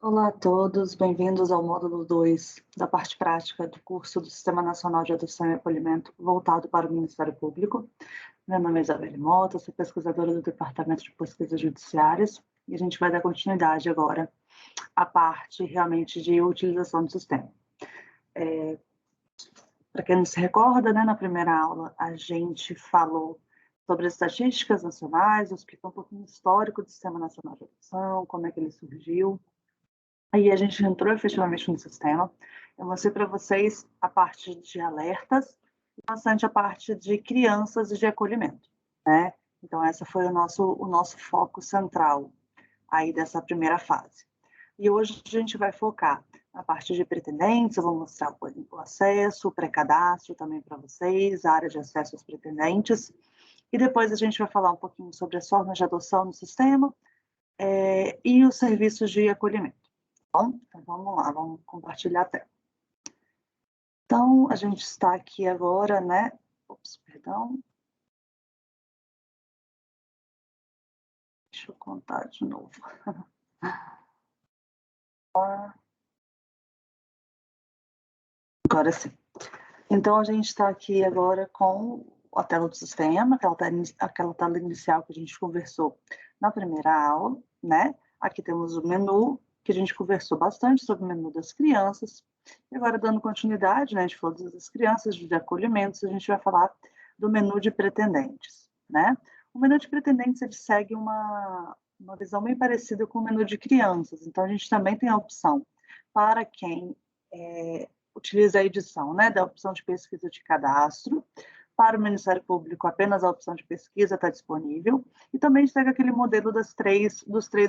Olá a todos, bem-vindos ao módulo 2 da parte prática do curso do Sistema Nacional de Adoção e Acolhimento voltado para o Ministério Público. Meu nome é Isabelle Mota, sou pesquisadora do Departamento de Pesquisas Judiciárias e a gente vai dar continuidade agora à parte realmente de utilização do sistema. Para quem não se recorda, né, na primeira aula a gente falou sobre as estatísticas nacionais, explicou um pouquinho o histórico do Sistema Nacional de Adoção, como é que ele surgiu. Aí a gente entrou efetivamente no sistema. Eu mostrei para vocês a parte de alertas e bastante a parte de crianças e de acolhimento, né? Então, essa foi o nosso foco central aí dessa primeira fase. E hoje a gente vai focar na parte de pretendentes, eu vou mostrar o acesso, o pré-cadastro também para vocês, a área de acesso aos pretendentes, e depois a gente vai falar um pouquinho sobre as formas de adoção no sistema e os serviços de acolhimento. Bom, então vamos lá, vamos compartilhar a tela. Então, a gente está aqui agora, né? Ops, perdão. Deixa eu contar de novo. Agora sim. Então, a gente está aqui agora com a tela do sistema, aquela tela inicial que a gente conversou na primeira aula, né? Aqui temos o menu, que a gente conversou bastante sobre o menu das crianças. E agora, dando continuidade, né, a gente falou das crianças, de acolhimentos, a gente vai falar do menu de pretendentes, né? O menu de pretendentes, ele segue uma visão bem parecida com o menu de crianças. Então, a gente também tem a opção para quem utiliza a edição, né, da opção de pesquisa de cadastro. Para o Ministério Público, apenas a opção de pesquisa está disponível, e também segue aquele modelo dos três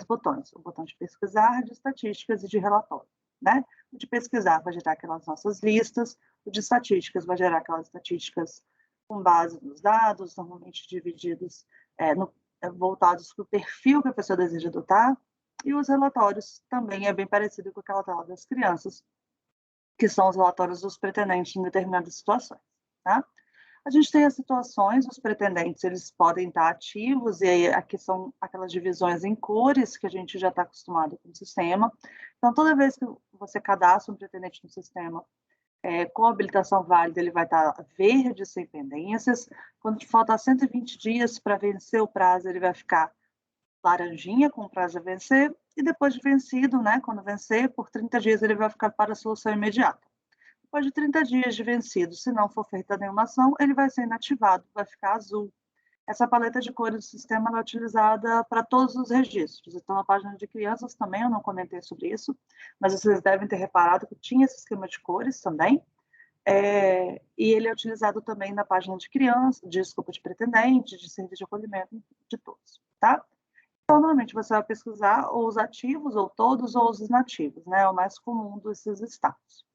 botões, o botão de pesquisar, de estatísticas e de relatório, né? O de pesquisar vai gerar aquelas nossas listas, o de estatísticas vai gerar aquelas estatísticas com base nos dados, normalmente divididos, voltados para o perfil que a pessoa deseja adotar, e os relatórios também é bem parecido com aquela tela das crianças, que são os relatórios dos pretendentes em determinadas situações, tá? A gente tem as situações, os pretendentes, eles podem estar ativos, e aí aqui são aquelas divisões em cores que a gente já está acostumado com o sistema. Então, toda vez que você cadastra um pretendente no sistema com habilitação válida, ele vai estar verde, sem pendências. Quando faltar 120 dias para vencer o prazo, ele vai ficar laranjinha, com prazo a vencer, e depois de vencido, né, quando vencer, por 30 dias ele vai ficar para a solução imediata. Depois de 30 dias de vencido, se não for feita nenhuma ação, ele vai ser inativado, vai ficar azul. Essa paleta de cores do sistema é utilizada para todos os registros. Então, na página de crianças também, eu não comentei sobre isso, mas vocês devem ter reparado que tinha esse esquema de cores também. E ele é utilizado também na página de criança, de pretendente, de serviço de acolhimento, de todos, tá? Então, normalmente você vai pesquisar ou os ativos, ou todos, ou os inativos, né? É o mais comum desses status.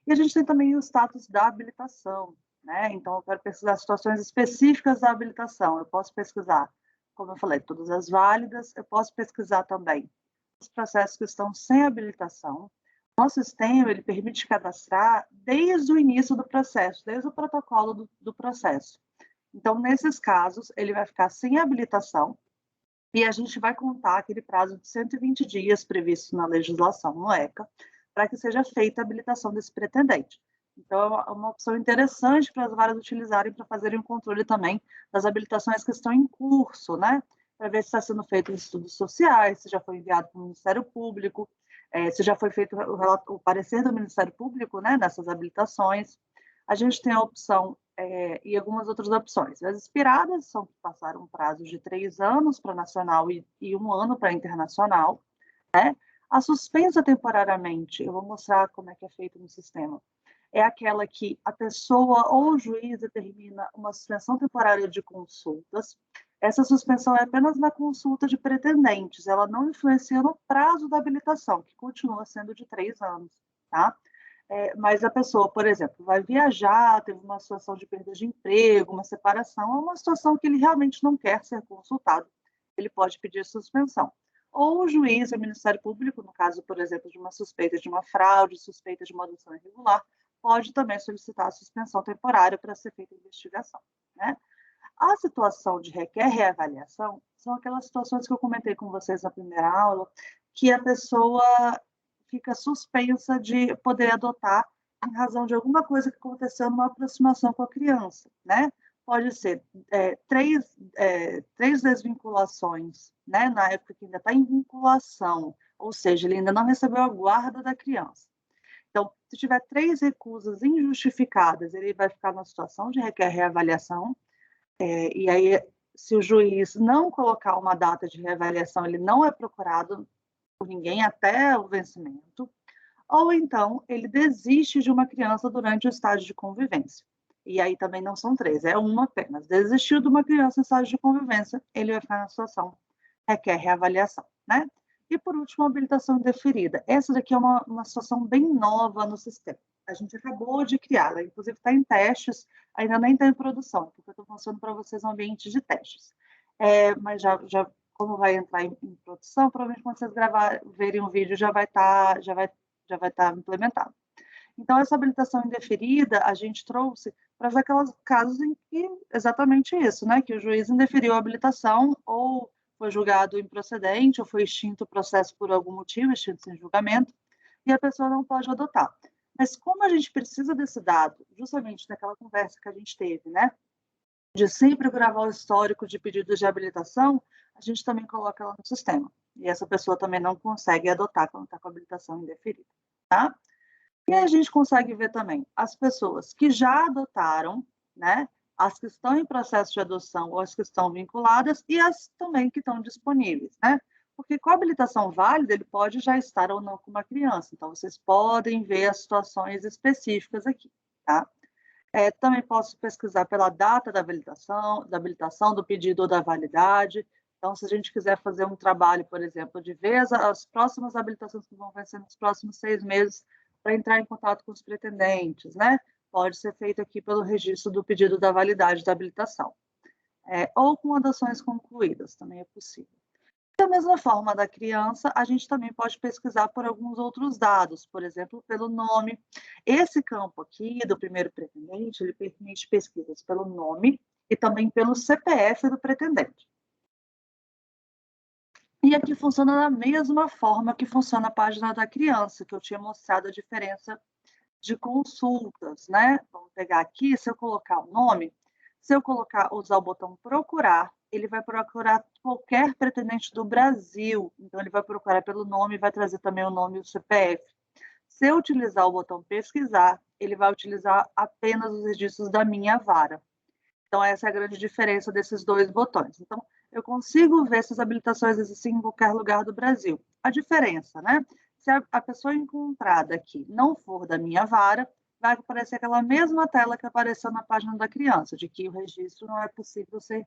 E a gente tem também o status da habilitação, né? Então, eu quero pesquisar situações específicas da habilitação. Eu posso pesquisar, como eu falei, todas as válidas. Eu posso pesquisar também os processos que estão sem habilitação. Nosso sistema, ele permite cadastrar desde o início do processo, desde o protocolo do processo. Então, nesses casos, ele vai ficar sem habilitação e a gente vai contar aquele prazo de 120 dias previsto na legislação, no ECA, para que seja feita a habilitação desse pretendente. Então, é uma opção interessante para as varas utilizarem para fazerem um controle também das habilitações que estão em curso, né? Para ver se está sendo feito em estudos sociais, se já foi enviado para o Ministério Público, se já foi feito o parecer do Ministério Público, né, nessas habilitações. A gente tem a opção e algumas outras opções. As expiradas são que passaram um prazo de 3 anos para nacional e 1 ano para internacional, né? A suspensa temporariamente, eu vou mostrar como é que é feito no sistema, é aquela que a pessoa ou o juiz determina uma suspensão temporária de consultas. Essa suspensão é apenas na consulta de pretendentes, ela não influencia no prazo da habilitação, que continua sendo de 3 anos, tá? Mas a pessoa, por exemplo, vai viajar, teve uma situação de perda de emprego, uma separação, é uma situação que ele realmente não quer ser consultado, ele pode pedir suspensão. Ou o juiz, o Ministério Público, no caso, por exemplo, de uma suspeita de uma fraude, suspeita de uma adoção irregular, pode também solicitar a suspensão temporária para ser feita a investigação, né? A situação de requer reavaliação são aquelas situações que eu comentei com vocês na primeira aula, que a pessoa fica suspensa de poder adotar em razão de alguma coisa que aconteceu numa aproximação com a criança, né? Pode ser três desvinculações, né? Na época que ainda está em vinculação, ou seja, ele ainda não recebeu a guarda da criança. Então, se tiver 3 recusas injustificadas, ele vai ficar numa situação de requer reavaliação, e aí, se o juiz não colocar uma data de reavaliação, ele não é procurado por ninguém até o vencimento, ou então ele desiste de uma criança durante o estágio de convivência. E aí também não são 3, é uma apenas. Desistiu de uma criança em estágio de convivência, ele vai ficar na situação requer reavaliação, né? E por último, a habilitação indeferida. Essa daqui é uma situação bem nova no sistema. A gente acabou de criá-la, inclusive está em testes, ainda nem está em produção, porque eu estou mostrando para vocês um ambiente de testes. Mas já como vai entrar em produção, provavelmente quando vocês verem um vídeo já vai estar implementado. Então, essa habilitação indeferida a gente trouxe para ver aqueles casos em que exatamente isso, né? Que o juiz indeferiu a habilitação ou foi julgado improcedente ou foi extinto o processo por algum motivo, extinto sem julgamento, e a pessoa não pode adotar. Mas como a gente precisa desse dado, justamente naquela conversa que a gente teve, né? De sempre gravar o histórico de pedidos de habilitação, a gente também coloca ela no sistema. E essa pessoa também não consegue adotar quando está com a habilitação indeferida, tá? E a gente consegue ver também as pessoas que já adotaram, né? As que estão em processo de adoção ou as que estão vinculadas e as também que estão disponíveis, né? Porque com a habilitação válida, ele pode já estar ou não com uma criança. Então, vocês podem ver as situações específicas aqui, tá? Também posso pesquisar pela data da habilitação do pedido ou da validade. Então, se a gente quiser fazer um trabalho, por exemplo, de ver as próximas habilitações que vão vencer nos próximos 6 meses, para entrar em contato com os pretendentes, né? Pode ser feito aqui pelo registro do pedido da validade da habilitação. Ou com adoções concluídas, também é possível. Da mesma forma da criança, a gente também pode pesquisar por alguns outros dados, por exemplo, pelo nome. Esse campo aqui do primeiro pretendente, ele permite pesquisas pelo nome e também pelo CPF do pretendente. E aqui funciona da mesma forma que funciona a página da criança, que eu tinha mostrado a diferença de consultas, né? Vamos pegar aqui, se eu colocar o nome, se eu usar o botão procurar, ele vai procurar qualquer pretendente do Brasil. Então, ele vai procurar pelo nome e vai trazer também o nome e o CPF. Se eu utilizar o botão pesquisar, ele vai utilizar apenas os registros da minha vara. Então, essa é a grande diferença desses 2 botões. Então, eu consigo ver se as habilitações existem em qualquer lugar do Brasil. A diferença, né? Se a pessoa encontrada aqui não for da minha vara, vai aparecer aquela mesma tela que apareceu na página da criança, de que o registro não é possível ser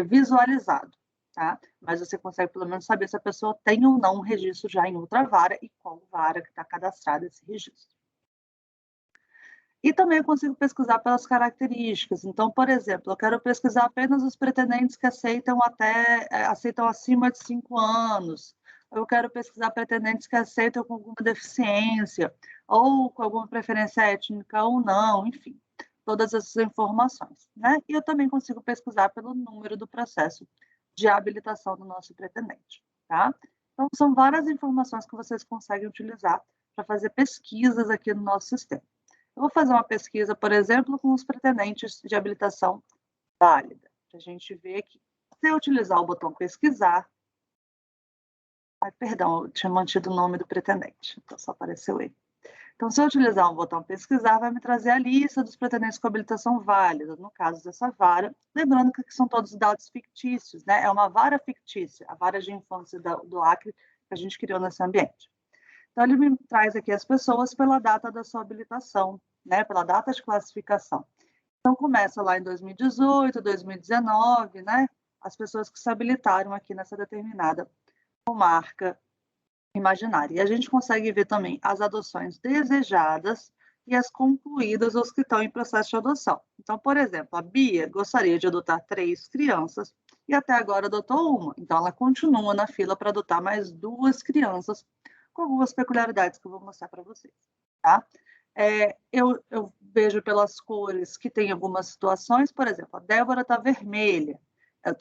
visualizado, tá? Mas você consegue pelo menos saber se a pessoa tem ou não um registro já em outra vara e qual vara que está cadastrada esse registro. E também eu consigo pesquisar pelas características. Então, por exemplo, eu quero pesquisar apenas os pretendentes que aceitam acima de 5 anos. Eu quero pesquisar pretendentes que aceitam com alguma deficiência, ou com alguma preferência étnica ou não, enfim, todas essas informações, né? E eu também consigo pesquisar pelo número do processo de habilitação do nosso pretendente, tá? Então, são várias informações que vocês conseguem utilizar para fazer pesquisas aqui no nosso sistema. Eu vou fazer uma pesquisa, por exemplo, com os pretendentes de habilitação válida, para a gente ver aqui. Se eu utilizar o botão pesquisar, perdão, eu tinha mantido o nome do pretendente, então só apareceu ele. Então, se eu utilizar o botão pesquisar, vai me trazer a lista dos pretendentes com habilitação válida, no caso dessa vara, lembrando que são todos dados fictícios, né? É uma vara fictícia, a vara de infância do Acre que a gente criou nesse ambiente. Então, ele me traz aqui as pessoas pela data da sua habilitação, né? Pela data de classificação. Então, começa lá em 2018, 2019, né? As pessoas que se habilitaram aqui nessa determinada comarca imaginária. E a gente consegue ver também as adoções desejadas e as concluídas, os que estão em processo de adoção. Então, por exemplo, a Bia gostaria de adotar 3 crianças e até agora adotou uma. Então, ela continua na fila para adotar mais 2 crianças, com algumas peculiaridades que eu vou mostrar para vocês, tá? Eu vejo pelas cores que tem algumas situações, por exemplo, a Débora está vermelha,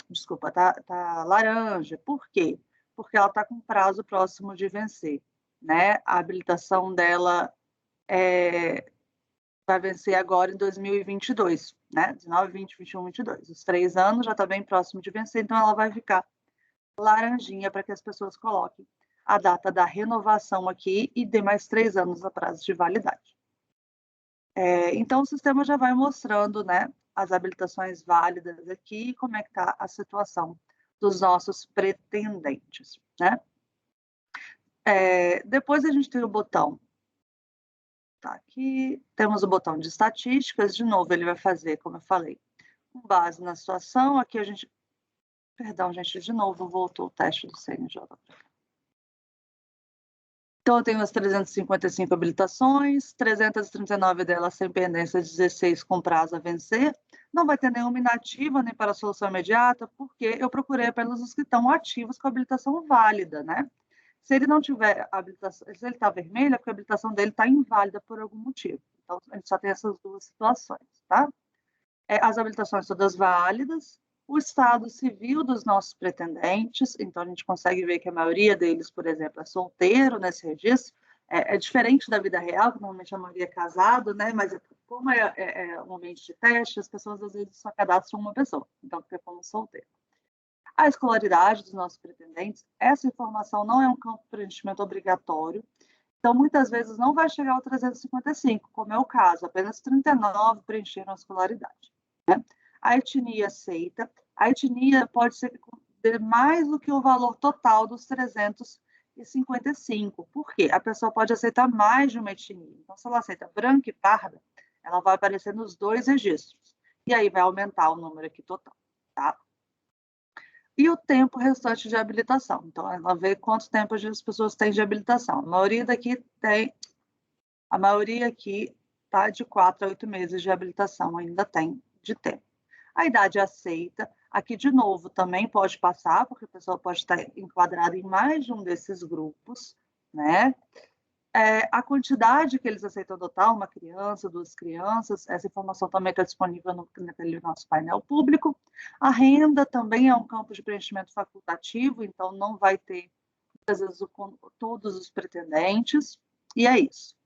desculpa, tá laranja. Por quê? Porque ela está com prazo próximo de vencer, né? A habilitação dela vai vencer agora em 2022, né? 19, 20, 21, 22. Os 3 anos já está bem próximo de vencer, então ela vai ficar laranjinha para que as pessoas coloquem a data da renovação aqui e dê mais 3 anos a prazo de validade. Então, o sistema já vai mostrando, né, as habilitações válidas aqui e como é que está a situação dos nossos pretendentes, né? Depois a gente tem o botão, tá aqui, temos o botão de estatísticas, de novo, ele vai fazer, como eu falei, com base na situação, aqui a gente, perdão, gente, de novo, voltou o teste do CNJ. Então, eu tenho as 355 habilitações, 339 delas sem pendência, 16 com prazo a vencer. Não vai ter nenhuma inativa nem para solução imediata, porque eu procurei apenas os que estão ativos com habilitação válida, né? Se ele não tiver habilitação, se ele está vermelho, é porque a habilitação dele está inválida por algum motivo. Então, a gente só tem essas duas situações, tá? As habilitações todas válidas, o estado civil dos nossos pretendentes, então a gente consegue ver que a maioria deles, por exemplo, é solteiro nesse registro, é diferente da vida real, que normalmente a maioria é casado, né? Mas como é um ambiente de teste, as pessoas às vezes só cadastram uma pessoa, então fica como solteiro. A escolaridade dos nossos pretendentes, essa informação não é um campo de preenchimento obrigatório, então muitas vezes não vai chegar ao 355, como é o caso, apenas 39 preencheram a escolaridade. Né? A etnia aceita, a etnia pode ser mais do que o valor total dos 355. Por quê? A pessoa pode aceitar mais de uma etnia. Então, se ela aceita branca e parda, ela vai aparecer nos 2 registros. E aí vai aumentar o número aqui total, tá? E o tempo restante de habilitação. Então, ela vê quanto tempo as pessoas têm de habilitação. A maioria aqui está de 4 a 8 meses de habilitação, ainda tem de tempo. A idade aceita, aqui de novo também pode passar, porque a pessoa pode estar enquadrada em mais de um desses grupos, né? A quantidade que eles aceitam adotar, uma criança, 2 crianças, essa informação também está disponível naquele nosso painel público. A renda também é um campo de preenchimento facultativo, então não vai ter, muitas vezes, todos os pretendentes, e é isso.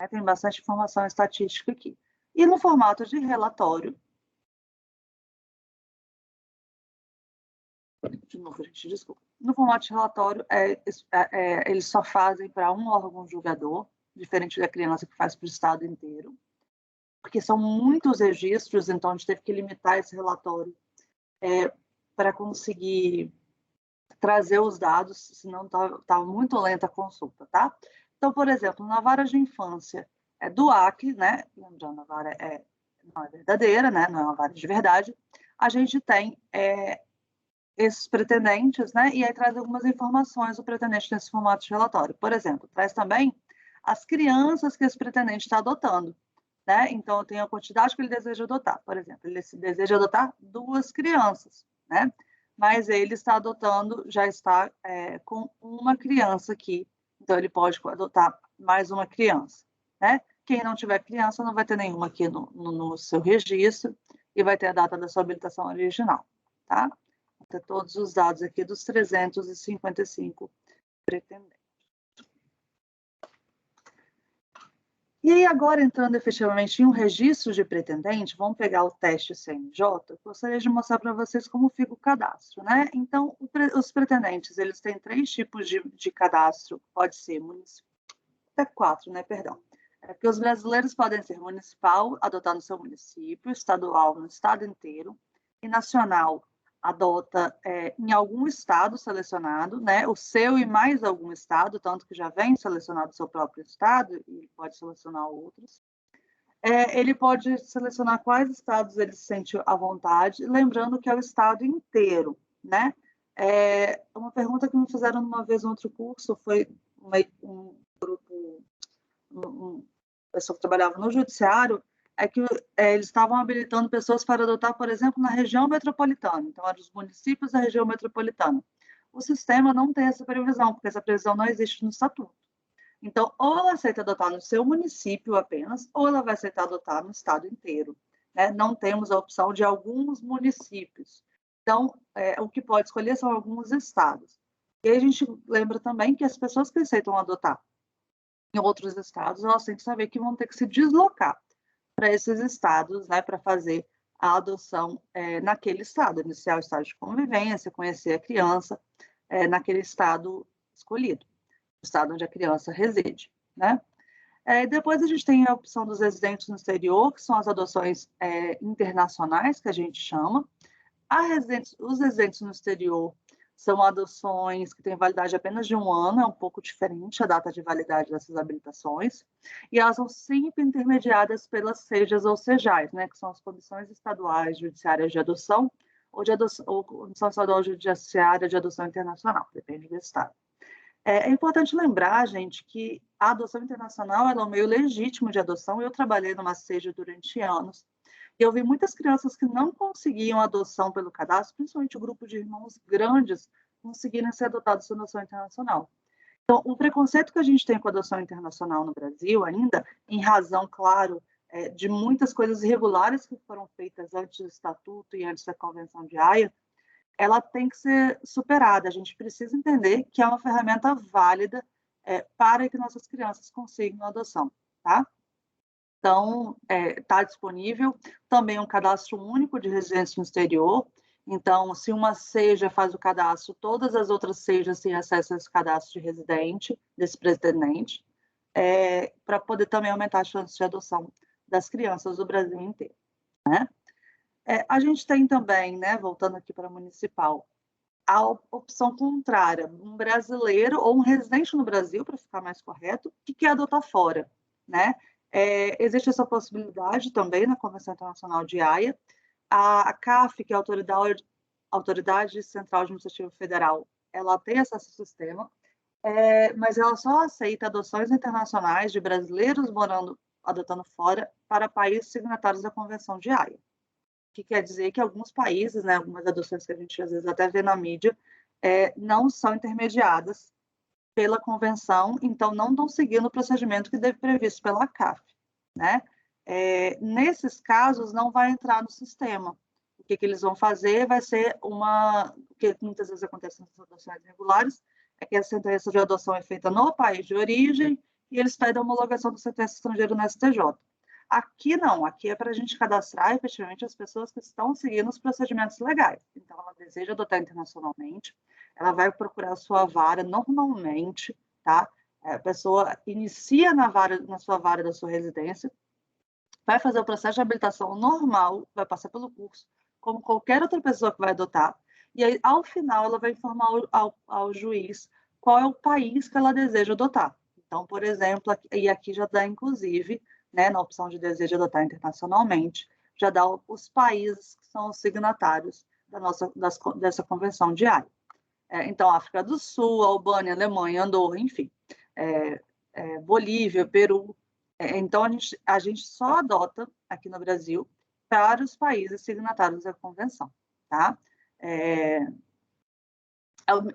Tem bastante informação estatística aqui. E no formato de relatório, de novo, gente, desculpa. No formato de relatório, eles só fazem para um órgão julgador, diferente da criança que faz para o estado inteiro, porque são muitos registros, então a gente teve que limitar esse relatório para conseguir trazer os dados, senão estava muito lenta a consulta, tá? Então, por exemplo, na vara de infância do Acre, né? Lembrando, a vara não é verdadeira, né? Não é uma vara de verdade. A gente tem esses pretendentes, né? E aí traz algumas informações do pretendente nesse formato de relatório. Por exemplo, traz também as crianças que esse pretendente está adotando, né? Então, eu tenho a quantidade que ele deseja adotar. Por exemplo, ele deseja adotar 2 crianças, né? Mas ele está adotando, já está com uma criança aqui, então ele pode adotar mais uma criança, né? Quem não tiver criança não vai ter nenhuma aqui no seu registro e vai ter a data da sua habilitação original, tá? Vou ter todos os dados aqui dos 355 pretendentes. E aí, agora, entrando efetivamente em um registro de pretendente, vamos pegar o teste CNJ, gostaria de mostrar para vocês como fica o cadastro, né? Então, os pretendentes, eles têm 3 tipos de cadastro, pode ser municipal, até 4, né, perdão. Porque os brasileiros podem ser municipal, adotar no seu município, estadual no estado inteiro, e nacional, adota em algum estado selecionado, né, o seu e mais algum estado, tanto que já vem selecionado o seu próprio estado, e pode selecionar outros. Ele pode selecionar quais estados ele se sente à vontade, lembrando que é o estado inteiro, né? Uma pergunta que me fizeram uma vez no outro curso foi um grupo, uma pessoa que trabalhava no judiciário, que eles estavam habilitando pessoas para adotar, por exemplo, na região metropolitana. Então, eram os municípios da região metropolitana. O sistema não tem essa previsão, porque essa previsão não existe no estatuto. Então, ou ela aceita adotar no seu município apenas, ou ela vai aceitar adotar no estado inteiro, né? Não temos a opção de alguns municípios. Então, o que pode escolher são alguns estados. E aí a gente lembra também que as pessoas que aceitam adotar em outros estados, elas têm que saber que vão ter que se deslocar para esses estados, né, para fazer a adoção naquele estado, iniciar o estágio de convivência, conhecer a criança naquele estado escolhido, o estado onde a criança reside, né? Depois a gente tem a opção dos residentes no exterior, que são as adoções internacionais, que a gente chama. Os residentes no exterior são adoções que têm validade apenas de 1 ano, é um pouco diferente a data de validade dessas habilitações, e elas são sempre intermediadas pelas CEJAs ou CEJAs, né, que são as Comissões Estaduais Judiciárias de Adoção ou Comissão Estadual Judiciária de Adoção Internacional, depende do estado. É importante lembrar, gente, que a adoção internacional é um meio legítimo de adoção. Eu trabalhei numa CEJA durante anos, e eu vi muitas crianças que não conseguiam adoção pelo cadastro, principalmente o grupo de irmãos grandes, conseguirem ser adotados por adoção internacional. Então, o preconceito que a gente tem com a adoção internacional no Brasil ainda, em razão, claro, de muitas coisas irregulares que foram feitas antes do Estatuto e antes da Convenção de Haia, ela tem que ser superada. A gente precisa entender que é uma ferramenta válida para que nossas crianças consigam a adoção, tá? Então, está disponível também um cadastro único de residentes no exterior. Então, se uma CEJA faz o cadastro, todas as outras CEJAs têm acesso a esse cadastro de residente, desse pretendente, para poder também aumentar a chance de adoção das crianças do Brasil inteiro, né? A gente tem também, né, voltando aqui para a municipal, a opção contrária, um brasileiro ou um residente no Brasil, para ficar mais correto, que quer adotar fora, né? Existe essa possibilidade também na Convenção Internacional de Haia. A CAF, que é a Autoridade Central Administrativa Federal, ela tem acesso ao sistema, mas ela só aceita adoções internacionais de brasileiros adotando fora para países signatários da Convenção de Haia. Que quer dizer que alguns países, né, algumas adoções que a gente às vezes até vê na mídia, não são intermediadas pela convenção, então não estão seguindo o procedimento que deve previsto pela CAF, né? Nesses casos não vai entrar no sistema. O que eles vão fazer vai ser o que muitas vezes acontece nas adoções regulares, é que a sentença de adoção é feita no país de origem e eles pedem a homologação do sentença estrangeiro no STJ. Aqui não, aqui é para a gente cadastrar efetivamente as pessoas que estão seguindo os procedimentos legais. Então, ela deseja adotar internacionalmente, ela vai procurar a sua vara normalmente, tá? A pessoa inicia na sua vara da sua residência, vai fazer o processo de habilitação normal, vai passar pelo curso, como qualquer outra pessoa que vai adotar, e aí, ao final, ela vai informar ao juiz qual é o país que ela deseja adotar. Então, por exemplo, e aqui já dá, inclusive, né, na opção de desejo de adotar internacionalmente, já dá os países que são os signatários dessa convenção de Haia. Então, África do Sul, Albânia, Alemanha, Andorra, enfim, Bolívia, Peru. Então, a gente só adota aqui no Brasil para os países signatários da convenção, tá?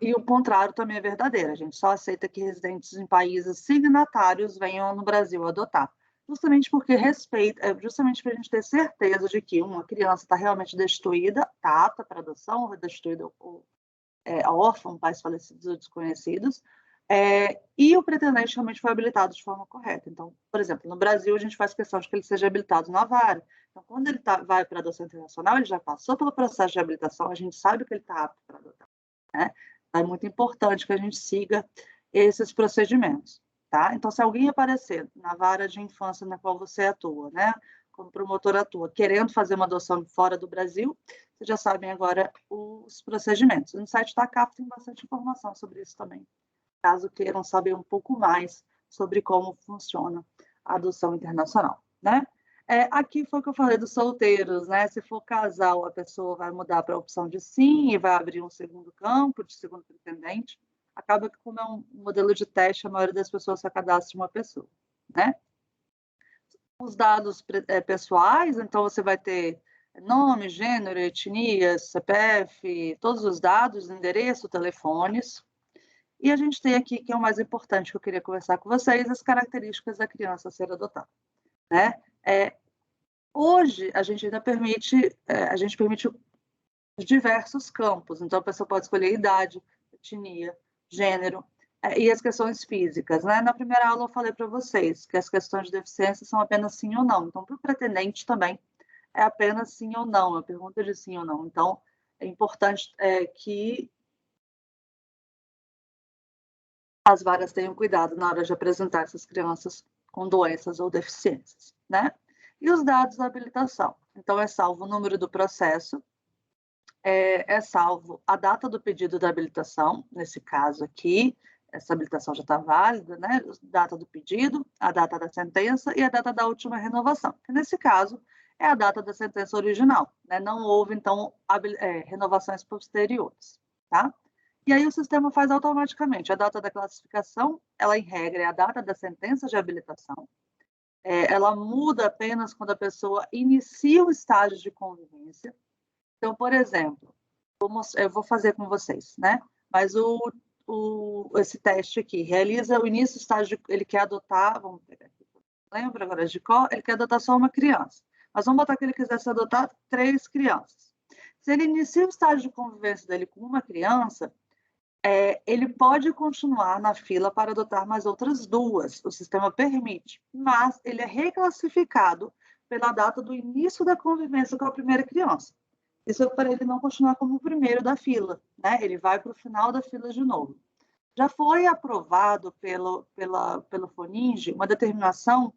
E o contrário também é verdadeiro, a gente só aceita que residentes em países signatários venham no Brasil adotar. Justamente porque justamente para a gente ter certeza de que uma criança está realmente destituída, está apta para adoção, ou destituída ou órfã, pais falecidos ou desconhecidos, e o pretendente realmente foi habilitado de forma correta. Então, por exemplo, no Brasil a gente faz questão de que ele seja habilitado na vara. Então, quando ele vai para a adoção internacional, ele já passou pelo processo de habilitação, a gente sabe que ele está apto para adotar, né? É muito importante que a gente siga esses procedimentos. Tá? Então, se alguém aparecer na vara de infância na qual você atua, né, como promotor atua, querendo fazer uma adoção fora do Brasil, vocês já sabem agora os procedimentos. No site da CAF tem bastante informação sobre isso também, caso queiram saber um pouco mais sobre como funciona a adoção internacional, né? Aqui foi o que eu falei dos solteiros, né? Se for casal, a pessoa vai mudar para a opção de sim e vai abrir um segundo campo, de segundo pretendente. Acaba que, como é um modelo de teste, a maioria das pessoas só cadastra uma pessoa, né? Os dados pessoais, então você vai ter nome, gênero, etnia, CPF, todos os dados, endereço, telefones. E a gente tem aqui, que é o mais importante que eu queria conversar com vocês, as características da criança a ser adotada, né? Hoje, a gente ainda permite, a gente permite diversos campos. Então, a pessoa pode escolher idade, etnia, gênero e as questões físicas, né? Na primeira aula eu falei para vocês que as questões de deficiência são apenas sim ou não. Então, para o pretendente também é apenas sim ou não, é uma pergunta de sim ou não. Então, é importante que as varas tenham cuidado na hora de apresentar essas crianças com doenças ou deficiências, né? E os dados da habilitação. Então, é salvo o número do processo, é salvo a data do pedido da habilitação, nesse caso aqui, essa habilitação já está válida, né? Data do pedido, a data da sentença e a data da última renovação, que nesse caso é a data da sentença original, né? Não houve, então, renovações posteriores, tá? E aí o sistema faz automaticamente. A data da classificação, ela em regra é a data da sentença de habilitação. Ela muda apenas quando a pessoa inicia o estágio de convivência. Então, por exemplo, eu vou fazer com vocês, né? Mas esse teste aqui realiza o início do estágio, ele quer adotar, vamos pegar aqui, lembra agora de qual? Ele quer adotar só uma criança. Mas vamos botar que ele quisesse adotar 3 crianças. Se ele inicia o estágio de convivência dele com uma criança, ele pode continuar na fila para adotar mais outras 2, o sistema permite, mas ele é reclassificado pela data do início da convivência com a primeira criança. Isso é para ele não continuar como o primeiro da fila, né? Ele vai para o final da fila de novo. Já foi aprovado pelo FONINGE uma determinação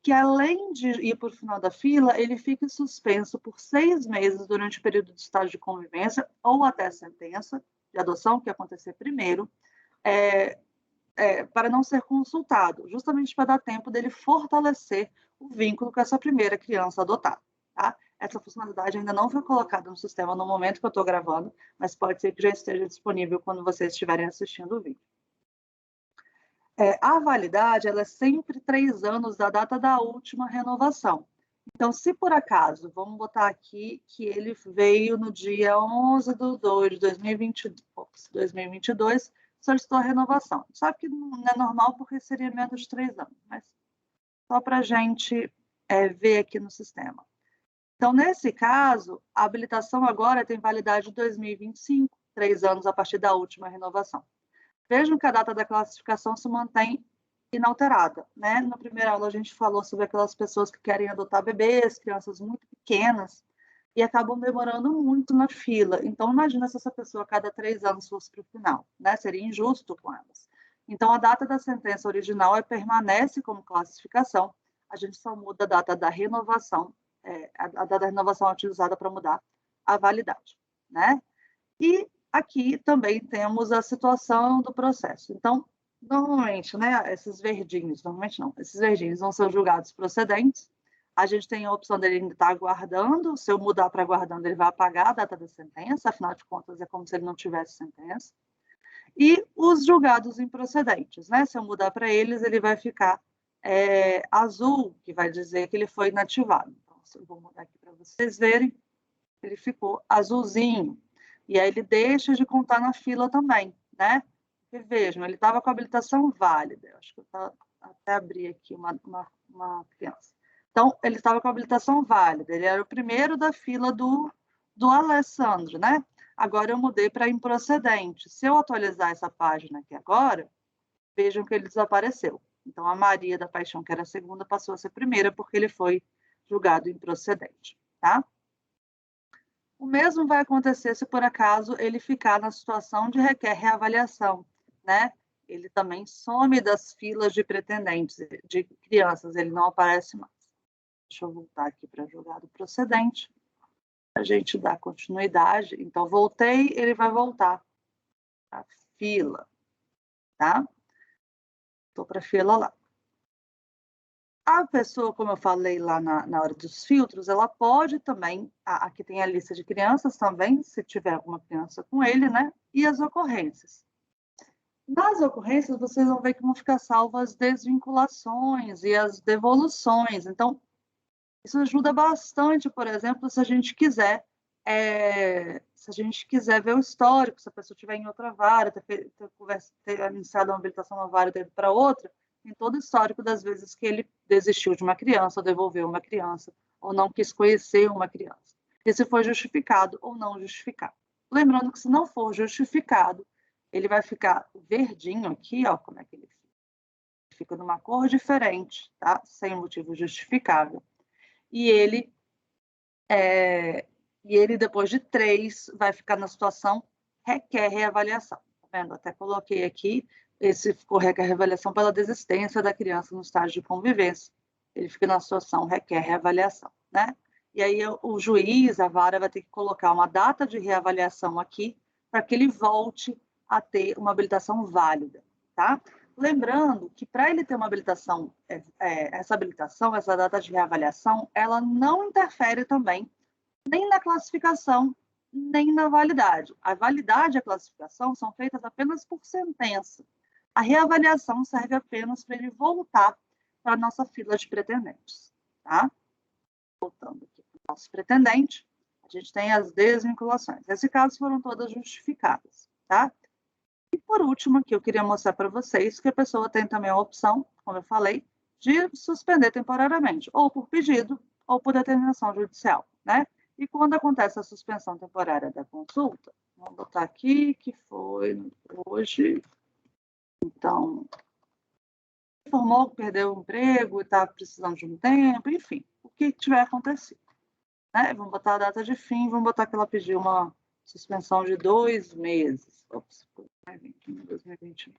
que, além de ir para o final da fila, ele fique suspenso por 6 meses durante o período de estágio de convivência ou até a sentença de adoção, que acontecer primeiro, para não ser consultado, justamente para dar tempo dele fortalecer o vínculo com essa primeira criança adotada, tá? Essa funcionalidade ainda não foi colocada no sistema no momento que eu estou gravando, mas pode ser que já esteja disponível quando vocês estiverem assistindo o vídeo. A validade, ela é sempre 3 anos da data da última renovação. Então, se por acaso, vamos botar aqui que ele veio no dia 11 de 2 de 2022, solicitou a renovação. Sabe que não é normal porque seria menos de 3 anos, mas só para a gente ver aqui no sistema. Então, nesse caso, a habilitação agora tem validade de 2025, 3 anos a partir da última renovação. Vejam que a data da classificação se mantém inalterada, né? Na primeira aula a gente falou sobre aquelas pessoas que querem adotar bebês, crianças muito pequenas, e acabam demorando muito na fila. Então, imagina se essa pessoa a cada 3 anos fosse para o final, né? Seria injusto com elas. Então, a data da sentença original permanece como classificação, a gente só muda a data da renovação, a data da renovação é utilizada para mudar a validade, né? E aqui também temos a situação do processo. Então, normalmente, né, esses verdinhos, normalmente não, esses verdinhos vão ser julgados procedentes. A gente tem a opção dele ainda estar aguardando, se eu mudar para aguardando, ele vai apagar a data da sentença, afinal de contas, é como se ele não tivesse sentença. E os julgados improcedentes, né? Se eu mudar para eles, ele vai ficar azul, que vai dizer que ele foi inativado. Então, eu vou mudar aqui para vocês verem, ele ficou azulzinho. E aí ele deixa de contar na fila também, né? Porque vejam, ele estava com a habilitação válida. Eu acho que eu até abri aqui uma criança. Então, ele estava com a habilitação válida. Ele era o primeiro da fila do Alessandro, né? Agora eu mudei para improcedente. Se eu atualizar essa página aqui agora, vejam que ele desapareceu. Então, a Maria da Paixão, que era a segunda, passou a ser primeira porque ele foi julgado improcedente, tá? O mesmo vai acontecer se, por acaso, ele ficar na situação de requer reavaliação, né? Ele também some das filas de pretendentes, de crianças, ele não aparece mais. Deixa eu voltar aqui para julgado procedente. A gente dá continuidade. Então, voltei, ele vai voltar para a fila, tá? Estou para a fila lá. A pessoa, como eu falei lá na hora dos filtros, ela pode também, aqui tem a lista de crianças também, se tiver alguma criança com ele, né? E as ocorrências. Nas ocorrências, vocês vão ver que vão ficar salvas as desvinculações e as devoluções. Então, isso ajuda bastante, por exemplo, se a gente quiser se a gente quiser ver o histórico, se a pessoa estiver em outra vara, ter iniciado uma habilitação numa vara e ter para outra, tem todo o histórico das vezes que ele desistiu de uma criança, ou devolveu uma criança, ou não quis conhecer uma criança. E se foi justificado ou não justificado. Lembrando que se não for justificado, ele vai ficar verdinho aqui, ó, como é que ele fica. Fica numa cor diferente, tá? Sem motivo justificável. E ele, depois de 3, vai ficar na situação requer reavaliação. Tá vendo? Até coloquei aqui, esse ficou requer reavaliação pela desistência da criança no estágio de convivência. Ele fica na situação requer reavaliação, né? E aí o juiz, a vara, vai ter que colocar uma data de reavaliação aqui para que ele volte a ter uma habilitação válida, tá? Lembrando que para ele ter uma habilitação, essa data de reavaliação, ela não interfere também nem na classificação, nem na validade. A validade e a classificação são feitas apenas por sentença. A reavaliação serve apenas para ele voltar para a nossa fila de pretendentes, tá? Voltando aqui para o nosso pretendente, a gente tem as desvinculações. Nesse caso, foram todas justificadas, tá? E por último, aqui eu queria mostrar para vocês que a pessoa tem também a opção, como eu falei, de suspender temporariamente, ou por pedido, ou por determinação judicial, né? E quando acontece a suspensão temporária da consulta, vamos botar aqui que foi hoje, então, informou que perdeu o emprego e está precisando de um tempo, enfim, o que tiver acontecido, né? Vamos botar a data de fim, vamos botar que ela pediu uma suspensão de 2 meses. Ops, 2022.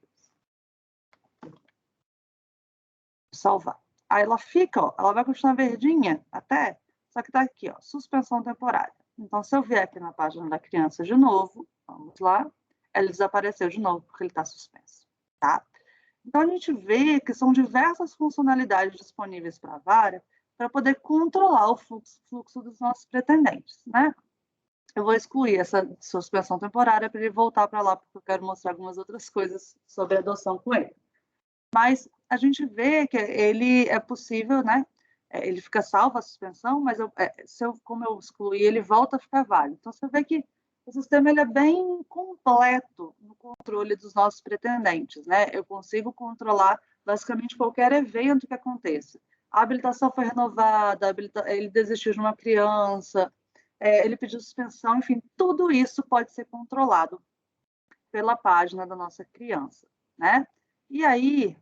Salvar. Aí ela fica, ó, ela vai continuar verdinha até, só que tá aqui, ó, suspensão temporária. Então, se eu vier aqui na página da criança de novo, vamos lá, ela desapareceu de novo porque ele está suspenso, tá? Então, a gente vê que são diversas funcionalidades disponíveis para a vara para poder controlar o fluxo dos nossos pretendentes, né? Eu vou excluir essa suspensão temporária para ele voltar para lá, porque eu quero mostrar algumas outras coisas sobre a adoção com ele. Mas a gente vê que ele é possível, né? Ele fica salvo a suspensão, mas como eu excluí, ele volta a ficar válido. Então, você vê que o sistema ele é bem completo no controle dos nossos pretendentes, né? Eu consigo controlar basicamente qualquer evento que aconteça. A habilitação foi renovada, ele desistiu de uma criança, ele pediu suspensão, enfim, tudo isso pode ser controlado pela página da nossa criança, né? E aí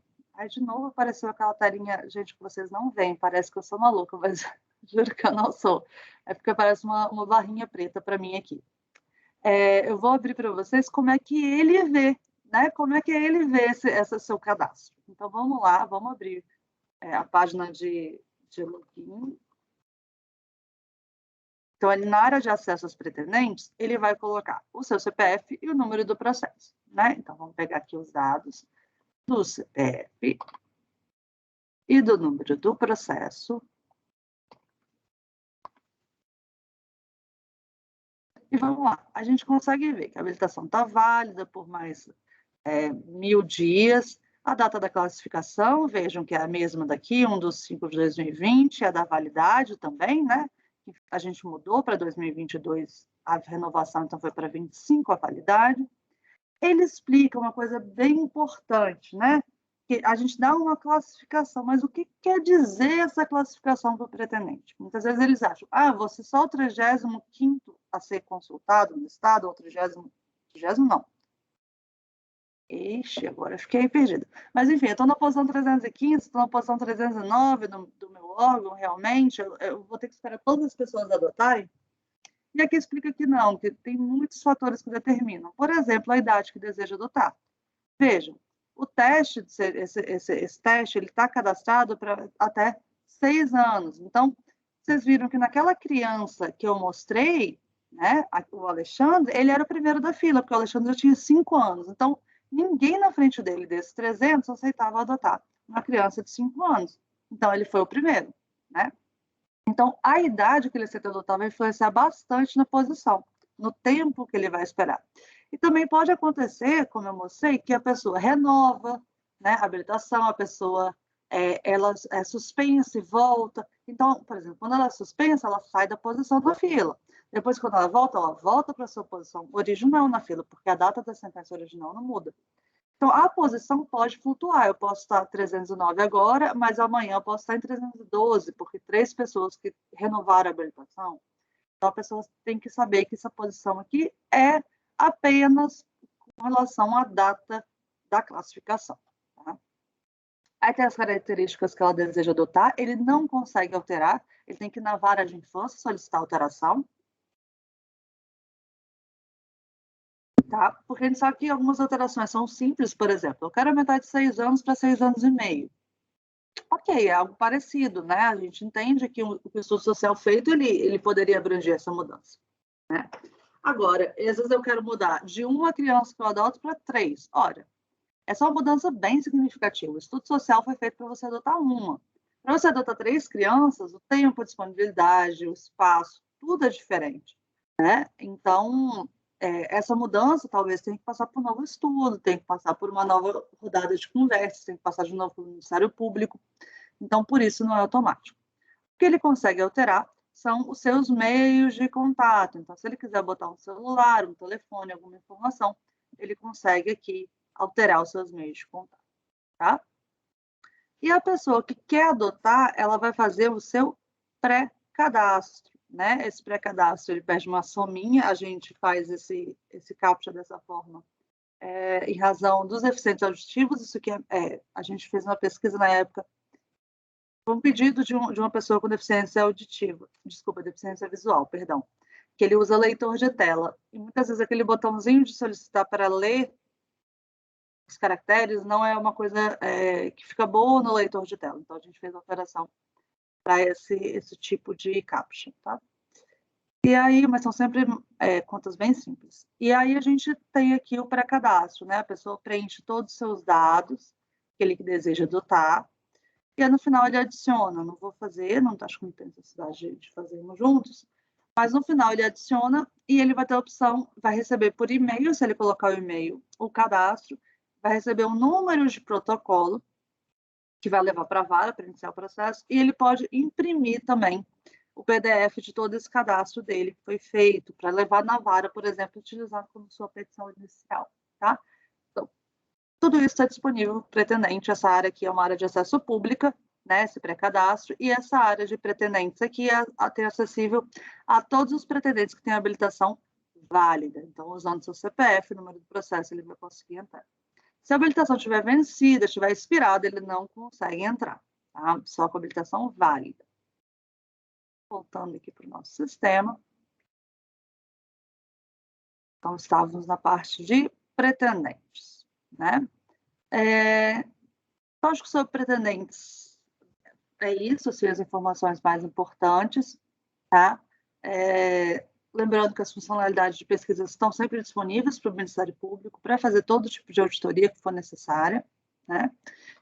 de novo apareceu aquela telinha, gente, que vocês não veem, parece que eu sou maluca, mas juro que eu não sou. É porque aparece uma barrinha preta para mim aqui. Eu vou abrir para vocês como é que ele vê, né? Como é que ele vê esse seu cadastro. Então, vamos lá, vamos abrir a página de login. Então, ele, na área de acesso aos pretendentes, ele vai colocar o seu CPF e o número do processo, né? Então, vamos pegar aqui os dados do CPF e do número do processo. E vamos lá, a gente consegue ver que a habilitação está válida por mais 1000 dias. A data da classificação, vejam que é a mesma daqui, 1/5 de 2020, a da validade também, né? A gente mudou para 2022 a renovação, então foi para 25 a validade. Ele explica uma coisa bem importante, né? Que a gente dá uma classificação, mas o que quer dizer essa classificação para o pretendente? Muitas vezes eles acham, você só o 35º a ser consultado no estado, ou 30º não. Ixi, agora eu fiquei perdida. Mas, enfim, eu estou na posição 315, estou na posição 309 do meu órgão, realmente, eu vou ter que esperar todas as pessoas adotarem. E aqui explica que não, que tem muitos fatores que determinam. Por exemplo, a idade que deseja adotar. Vejam, o teste, esse teste, ele está cadastrado para até 6 anos. Então, vocês viram que naquela criança que eu mostrei, né, o Alexandre, ele era o primeiro da fila, porque o Alexandre já tinha 5 anos. Então, ninguém na frente dele, desses 300, aceitava adotar uma criança de 5 anos. Então, ele foi o primeiro, né? Então, a idade que ele aceita adotar vai influenciar bastante na posição, no tempo que ele vai esperar. E também pode acontecer, como eu mostrei, que a pessoa renova, né, a habilitação, a pessoa ela é suspensa e volta. Então, por exemplo, quando ela é suspensa, ela sai da posição da fila. Depois, quando ela volta para a sua posição original na fila, porque a data da sentença original não muda. Então, a posição pode flutuar. Eu posso estar 309 agora, mas amanhã eu posso estar em 312, porque 3 pessoas que renovaram a habilitação. Então, a pessoa tem que saber que essa posição aqui é apenas com relação à data da classificação. Tá? Aí tem as características que ela deseja adotar, ele não consegue alterar, ele tem que ir na vara de infância solicitar alteração. Tá? Porque a gente sabe que algumas alterações são simples, por exemplo, eu quero aumentar de 6 anos para 6 anos e meio. Ok, é algo parecido, né? A gente entende que o estudo social feito, ele poderia abranger essa mudança, né? Agora, às vezes eu quero mudar de uma criança que eu adoto para 3. Olha, essa é uma mudança bem significativa. O estudo social foi feito para você adotar uma. Para você adotar 3 crianças, o tempo, a disponibilidade, o espaço, tudo é diferente, né? Então, essa mudança talvez tenha que passar por um novo estudo, tem que passar por uma nova rodada de conversa, tem que passar de novo pelo Ministério Público. Então, por isso, não é automático. O que ele consegue alterar são os seus meios de contato. Então, se ele quiser botar um celular, um telefone, alguma informação, ele consegue aqui alterar os seus meios de contato, tá? E a pessoa que quer adotar, ela vai fazer o seu pré-cadastro, né? Esse pré-cadastro, ele pede uma sominha, a gente faz esse CAPTCHA dessa forma, em razão dos deficientes auditivos, isso que a gente fez uma pesquisa na época, foi um pedido de uma pessoa com deficiência auditiva, desculpa, deficiência visual, perdão, que ele usa leitor de tela, e muitas vezes aquele botãozinho de solicitar para ler os caracteres não é uma coisa que fica boa no leitor de tela, então a gente fez a alteração para esse tipo de CAPTCHA, tá? E aí, mas são sempre contas bem simples. E aí a gente tem aqui o pré-cadastro, né? A pessoa preenche todos os seus dados que ele deseja adotar, e aí no final ele adiciona, não vou fazer, não acho que não tem necessidade de fazermos juntos, mas no final ele adiciona e ele vai ter a opção, vai receber por e-mail, se ele colocar o e-mail, o cadastro, vai receber um número de protocolo que vai levar para a vara para iniciar o processo, e ele pode imprimir também o PDF de todo esse cadastro dele que foi feito, para levar na vara, por exemplo, utilizar como sua petição inicial, tá? Então, tudo isso está disponível para o pretendente. Essa área aqui é uma área de acesso pública, né, esse pré-cadastro, e essa área de pretendentes aqui é acessível a todos os pretendentes que têm habilitação válida. Então, usando seu CPF, o número do processo, ele vai conseguir entrar. Se a habilitação estiver vencida, estiver expirada, ele não consegue entrar, tá? Só com habilitação válida. Voltando aqui para o nosso sistema. Então, estávamos na parte de pretendentes, né? Lógico, sobre pretendentes, é isso, assim, as informações mais importantes, tá? Lembrando que as funcionalidades de pesquisa estão sempre disponíveis para o Ministério Público para fazer todo tipo de auditoria que for necessária, né?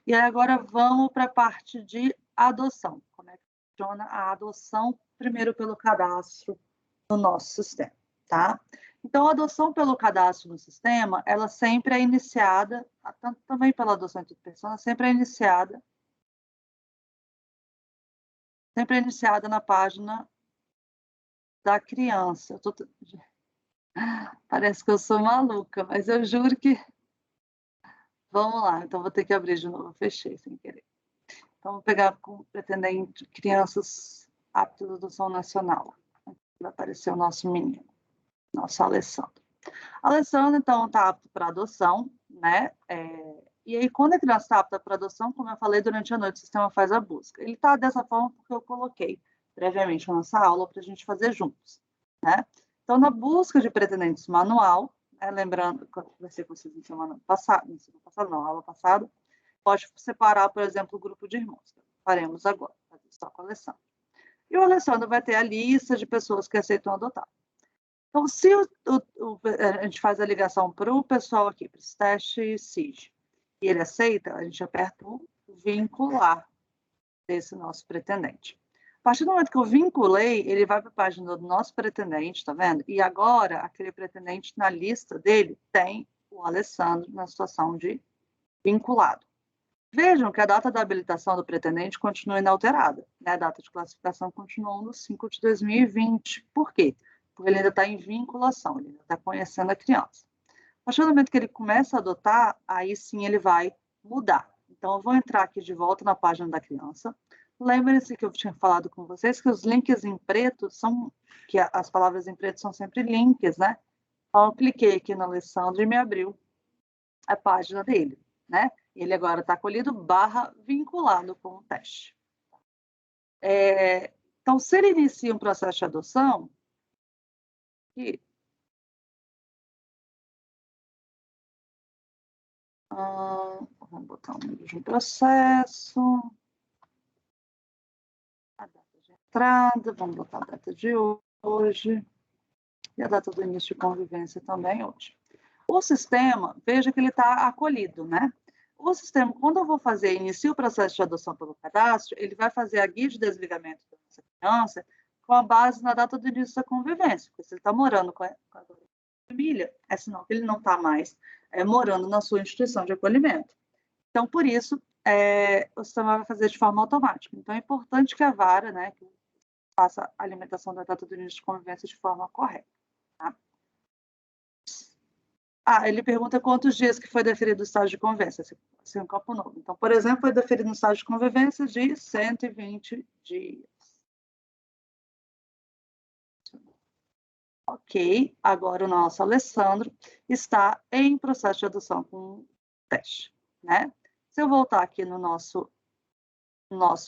E aí agora vamos para a parte de adoção. Como é que funciona a adoção, primeiro pelo cadastro no nosso sistema, tá? Então, a adoção pelo cadastro no sistema, ela sempre é iniciada, tanto também pela adoção de pessoa, sempre é iniciada na página da criança. Parece que eu sou maluca, mas eu juro que... Vamos lá, então vou ter que abrir de novo, eu fechei sem querer. Então, vou pegar com pretendente crianças aptas à adoção nacional. Vai aparecer o nosso menino, nosso Alessandro. Alessandro, então, está apto para adoção, né? E aí, quando a criança está apta para adoção, como eu falei, durante a noite o sistema faz a busca. Ele está dessa forma porque eu coloquei previamente na nossa aula para a gente fazer juntos, né? Então, na busca de pretendentes manual, né, lembrando que eu conversei com vocês na semana passada, não, aula passada, pode separar, por exemplo, o grupo de irmãos. Que faremos agora, fazer só com o Alessandro. E o Alessandro vai ter a lista de pessoas que aceitam adotar. Então, se a gente faz a ligação para o pessoal aqui, para esse teste SIG, e ele aceita, a gente aperta o vincular desse nosso pretendente. A partir do momento que eu vinculei, ele vai para a página do nosso pretendente, tá vendo? E agora, aquele pretendente na lista dele tem o Alessandro na situação de vinculado. Vejam que a data da habilitação do pretendente continua inalterada, né? A data de classificação continuou no 5 de 2020. Por quê? porque ele ainda está em vinculação, ele ainda está conhecendo a criança. A partir do momento que ele começa a adotar, aí sim ele vai mudar. Então, eu vou entrar aqui de volta na página da criança. Lembrem-se que eu tinha falado com vocês que os links em preto são, que as palavras em preto são sempre links, né? Então, eu cliquei aqui no Alessandro e me abriu a página dele, né? Ele agora está acolhido / vinculado com o teste. Então, se ele inicia um processo de adoção, aqui, vamos botar o número de um processo, a data de entrada, vamos botar a data de hoje, e a data do início de convivência também hoje. O sistema, veja que ele está acolhido, né? O sistema, quando eu vou fazer, inicio o processo de adoção pelo cadastro, ele vai fazer a guia de desligamento dessa criança com a base na data do início da convivência, porque se ele está morando com a família, é sinal que ele não está mais morando na sua instituição de acolhimento. Então, por isso, o sistema vai fazer de forma automática. Então, é importante que a vara, né, que faça a alimentação da data do início de convivência de forma correta. Tá? Ele pergunta quantos dias que foi deferido o estágio de convivência, se é um campo novo. Então, por exemplo, foi deferido no estágio de convivência de 120 dias. Ok, agora o nosso Alessandro está em processo de adoção com teste, né? Se eu voltar aqui no nosso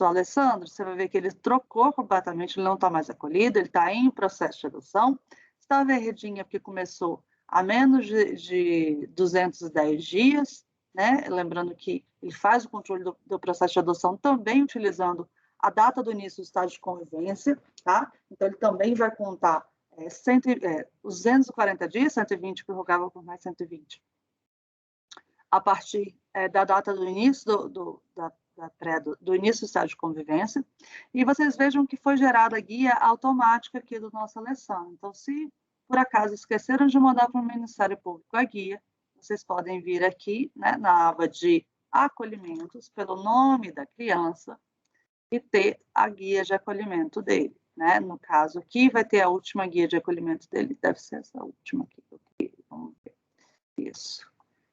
Alessandro, você vai ver que ele trocou completamente, ele não está mais acolhido, ele está em processo de adoção. Está verdinha porque começou há menos de 210 dias, né? Lembrando que ele faz o controle do processo de adoção também utilizando a data do início do estágio de convivência, tá? Então, ele também vai contar os 240 dias, 120 prorrogável por mais 120, a partir da data do início do início do estágio de convivência, e vocês vejam que foi gerada a guia automática aqui do nosso Alessandro. Então, se por acaso esqueceram de mandar para o Ministério Público a guia, vocês podem vir aqui, né, na aba de acolhimentos, pelo nome da criança, e ter a guia de acolhimento dele. Né? No caso aqui, vai ter a última guia de acolhimento dele, deve ser essa última aqui. Vamos ver. Isso.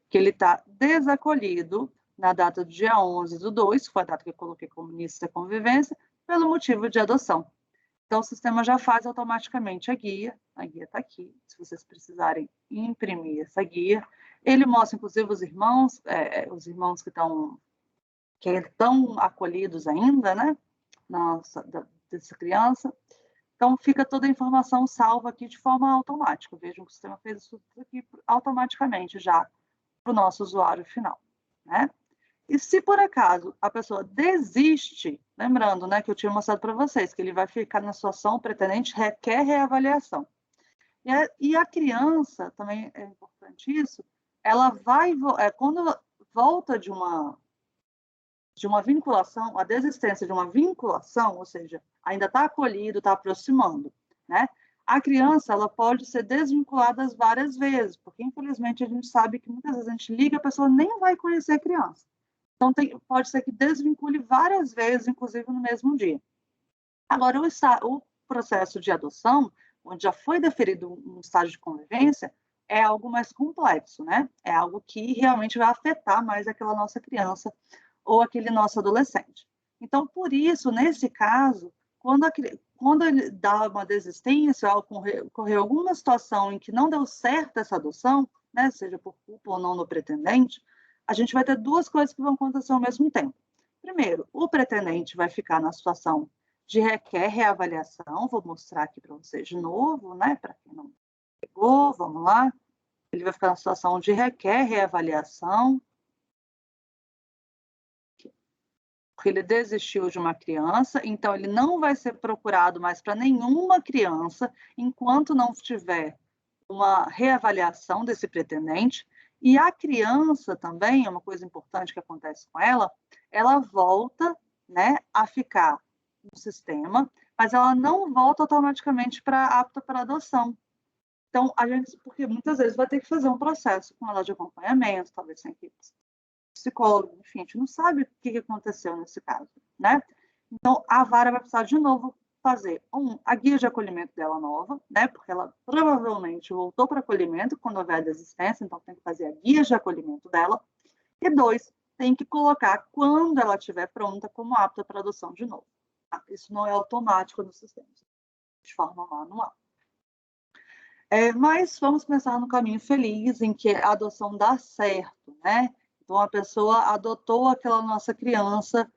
Que ele está desacolhido na data do dia 11/2, que foi a data que eu coloquei como início da convivência, pelo motivo de adoção. Então, o sistema já faz automaticamente a guia está aqui, se vocês precisarem imprimir essa guia. Ele mostra, inclusive, os irmãos que estão acolhidos ainda, né, dessa criança. Então, fica toda a informação salva aqui de forma automática. Vejam que o sistema fez isso aqui automaticamente já para o nosso usuário final, né? E se por acaso a pessoa desiste, lembrando, né, que eu tinha mostrado para vocês, que ele vai ficar na situação, o pretendente requer reavaliação. E a criança, também é importante isso, ela vai, quando volta de uma vinculação, a desistência de uma vinculação, ou seja, ainda está acolhido, está aproximando, né? A criança, ela pode ser desvinculada várias vezes, porque infelizmente a gente sabe que muitas vezes a gente liga, a pessoa nem vai conhecer a criança. Então, pode ser que desvincule várias vezes, inclusive no mesmo dia. Agora, o processo de adoção, onde já foi deferido um estágio de convivência, é algo mais complexo, né? É algo que realmente vai afetar mais aquela nossa criança ou aquele nosso adolescente. Então, por isso, nesse caso, quando ele dá uma desistência, ocorreu alguma situação em que não deu certo essa adoção, né, seja por culpa ou não do pretendente, a gente vai ter duas coisas que vão acontecer ao mesmo tempo. Primeiro, o pretendente vai ficar na situação de requer reavaliação, vou mostrar aqui para vocês de novo, né, para quem não pegou, vamos lá. Ele vai ficar na situação de requer reavaliação, porque ele desistiu de uma criança, então ele não vai ser procurado mais para nenhuma criança enquanto não tiver uma reavaliação desse pretendente. E a criança também, é uma coisa importante que acontece com ela volta, né, a ficar no sistema, mas ela não volta automaticamente apta para adoção. Então, porque muitas vezes vai ter que fazer um processo com ela de acompanhamento, talvez sem equipe psicólogo, enfim, a gente não sabe o que aconteceu nesse caso, né? Então, a vara vai precisar de novo fazer a guia de acolhimento dela nova, né? Porque ela provavelmente voltou para acolhimento quando houver a desistência, então tem que fazer a guia de acolhimento dela. E 2, tem que colocar quando ela estiver pronta como apta para adoção de novo. Tá? Isso não é automático no sistema, de forma manual. Mas vamos pensar no caminho feliz, em que a adoção dá certo, né? Então, a pessoa adotou aquela nossa criança,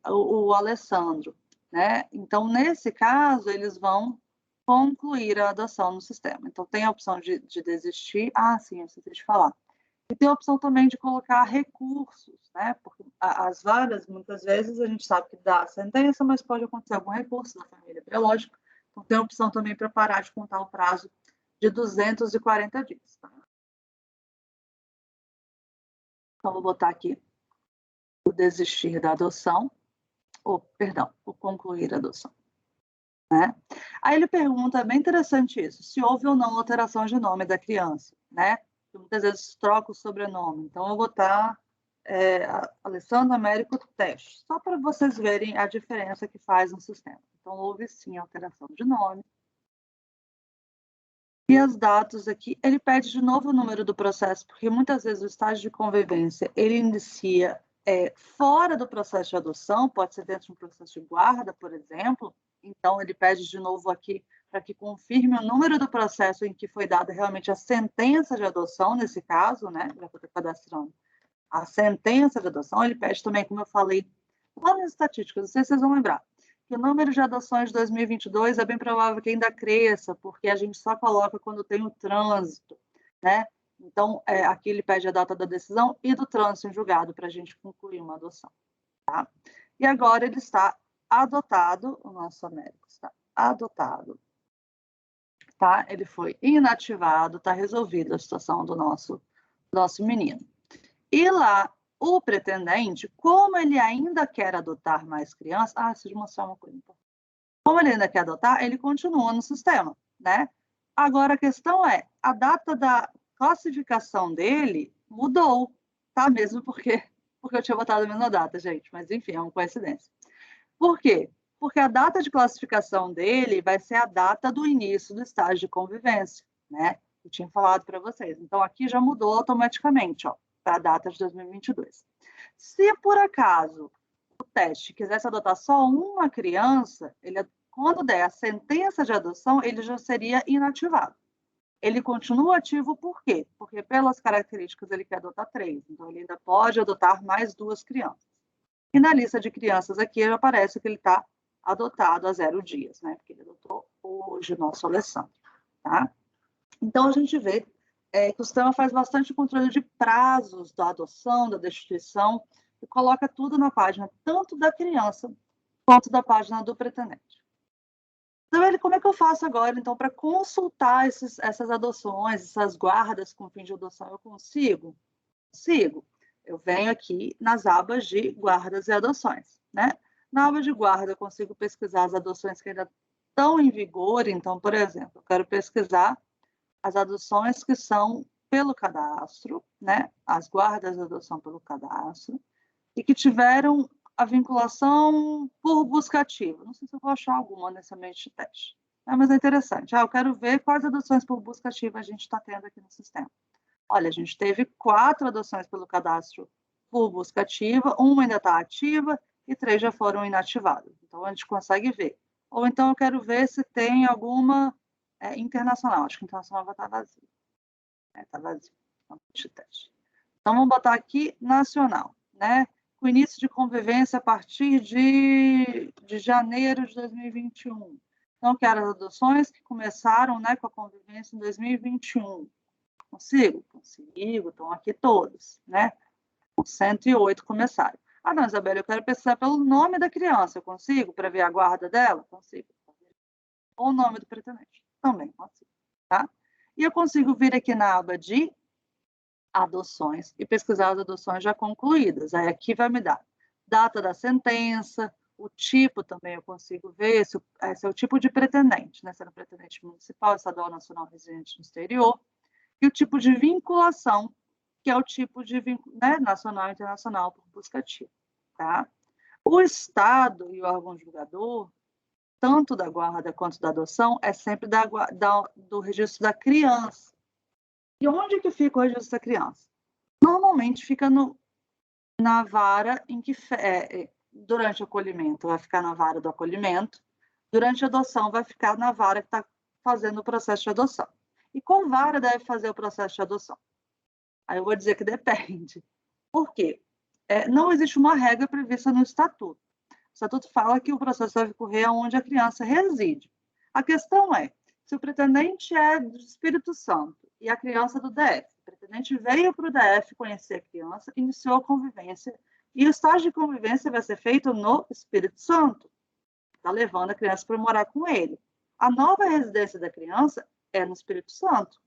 o Alessandro, né? Então, nesse caso, eles vão concluir a adoção no sistema. Então, tem a opção de desistir. Ah, sim, eu esqueci de falar. E tem a opção também de colocar recursos, né? Porque as varas, muitas vezes, a gente sabe que dá a sentença, mas pode acontecer algum recurso da família biológica. Então, tem a opção também para parar de contar o prazo de 240 dias. Tá? Então, vou botar aqui o desistir da adoção, o concluir a adoção. Né? Aí ele pergunta, é bem interessante isso, se houve ou não alteração de nome da criança, né? Muitas vezes troca o sobrenome. Então, eu vou botar Alessandro Américo Teste, só para vocês verem a diferença que faz no sistema. Então, houve sim alteração de nome. E as datas aqui, ele pede de novo o número do processo, porque muitas vezes o estágio de convivência, ele inicia fora do processo de adoção, pode ser dentro de um processo de guarda, por exemplo. Então, ele pede de novo aqui para que confirme o número do processo em que foi dada realmente a sentença de adoção, nesse caso, né? Já que eu estou cadastrando a sentença de adoção. Ele pede também, como eu falei lá nas estatísticas, não sei se vocês vão lembrar, que o número de adoções de 2022 é bem provável que ainda cresça, porque a gente só coloca quando tem o trânsito, né? Então, aqui ele pede a data da decisão e do trânsito em julgado para a gente concluir uma adoção. Tá? E agora ele está adotado, o nosso Américo está adotado. Tá? Ele foi inativado, está resolvida a situação do nosso menino. E lá, o pretendente, como ele ainda quer adotar mais crianças... Ah, deixa eu mostrar uma coisa importante. Como ele ainda quer adotar, ele continua no sistema, né? Agora, a questão é, a data da classificação dele mudou, tá? Mesmo porque eu tinha botado a mesma data, gente. Mas, enfim, é uma coincidência. Por quê? Porque a data de classificação dele vai ser a data do início do estágio de convivência, né? Eu tinha falado para vocês. Então, aqui já mudou automaticamente, ó, para a data de 2022. Se, por acaso, o teste quisesse adotar só uma criança, quando der a sentença de adoção, ele já seria inativado. Ele continua ativo por quê? Porque, pelas características, ele quer adotar 3. Então, ele ainda pode adotar mais 2 crianças. E na lista de crianças aqui já aparece que ele está adotado há 0 dias, né? Porque ele adotou hoje o nosso Alessandro, tá? Então, a gente vê que o sistema faz bastante controle de prazos da adoção, da destituição, e coloca tudo na página, tanto da criança quanto da página do pretendente. Então, como é que eu faço agora, então, para consultar essas adoções, essas guardas com fim de adoção? Eu consigo? Consigo. Eu venho aqui nas abas de guardas e adoções, né? Na aba de guarda, eu consigo pesquisar as adoções que ainda estão em vigor. Então, por exemplo, eu quero pesquisar as adoções que são pelo cadastro, né? As guardas de adoção pelo cadastro, e que tiveram a vinculação por busca ativa. Não sei se eu vou achar alguma nesse ambiente de teste. Mas é interessante. Eu quero ver quais adoções por busca ativa a gente está tendo aqui no sistema. Olha, a gente teve 4 adoções pelo cadastro por busca ativa, uma ainda está ativa e 3 já foram inativadas. Então, a gente consegue ver. Ou então, eu quero ver se tem alguma internacional. Acho que internacional vai estar vazio. Está vazio. Então, vamos botar aqui nacional, né? Com início de convivência a partir de janeiro de 2021. Então, quero as adoções que começaram, né, com a convivência em 2021. Consigo? Consigo, estão aqui todos, né? 108 começaram. Ah, não, Isabela, eu quero pesquisar pelo nome da criança. Eu consigo para ver a guarda dela? Consigo. Ou o nome do pretendente? Também consigo, tá? E eu consigo vir aqui na aba de adoções e pesquisar as adoções já concluídas. Aí aqui vai me dar data da sentença, o tipo também eu consigo ver, esse é o tipo de pretendente, né? Sendo pretendente municipal, estadual, nacional, residente no exterior. E o tipo de vinculação, que é o tipo de né, nacional e internacional por busca ativa. Tá? O Estado e o órgão julgador tanto da guarda quanto da adoção, é sempre do registro da criança. E onde que fica o registro da criança? Normalmente fica na vara em que, durante o acolhimento, vai ficar na vara do acolhimento, durante a adoção, vai ficar na vara que está fazendo o processo de adoção. E qual vara deve fazer o processo de adoção? Aí eu vou dizer que depende. Por quê? Não existe uma regra prevista no Estatuto. O Estatuto fala que o processo deve ocorrer onde a criança reside. A questão é, se o pretendente é do Espírito Santo e a criança do DF, o pretendente veio para o DF conhecer a criança, iniciou a convivência, e o estágio de convivência vai ser feito no Espírito Santo. Está levando a criança para morar com ele. A nova residência da criança é no Espírito Santo.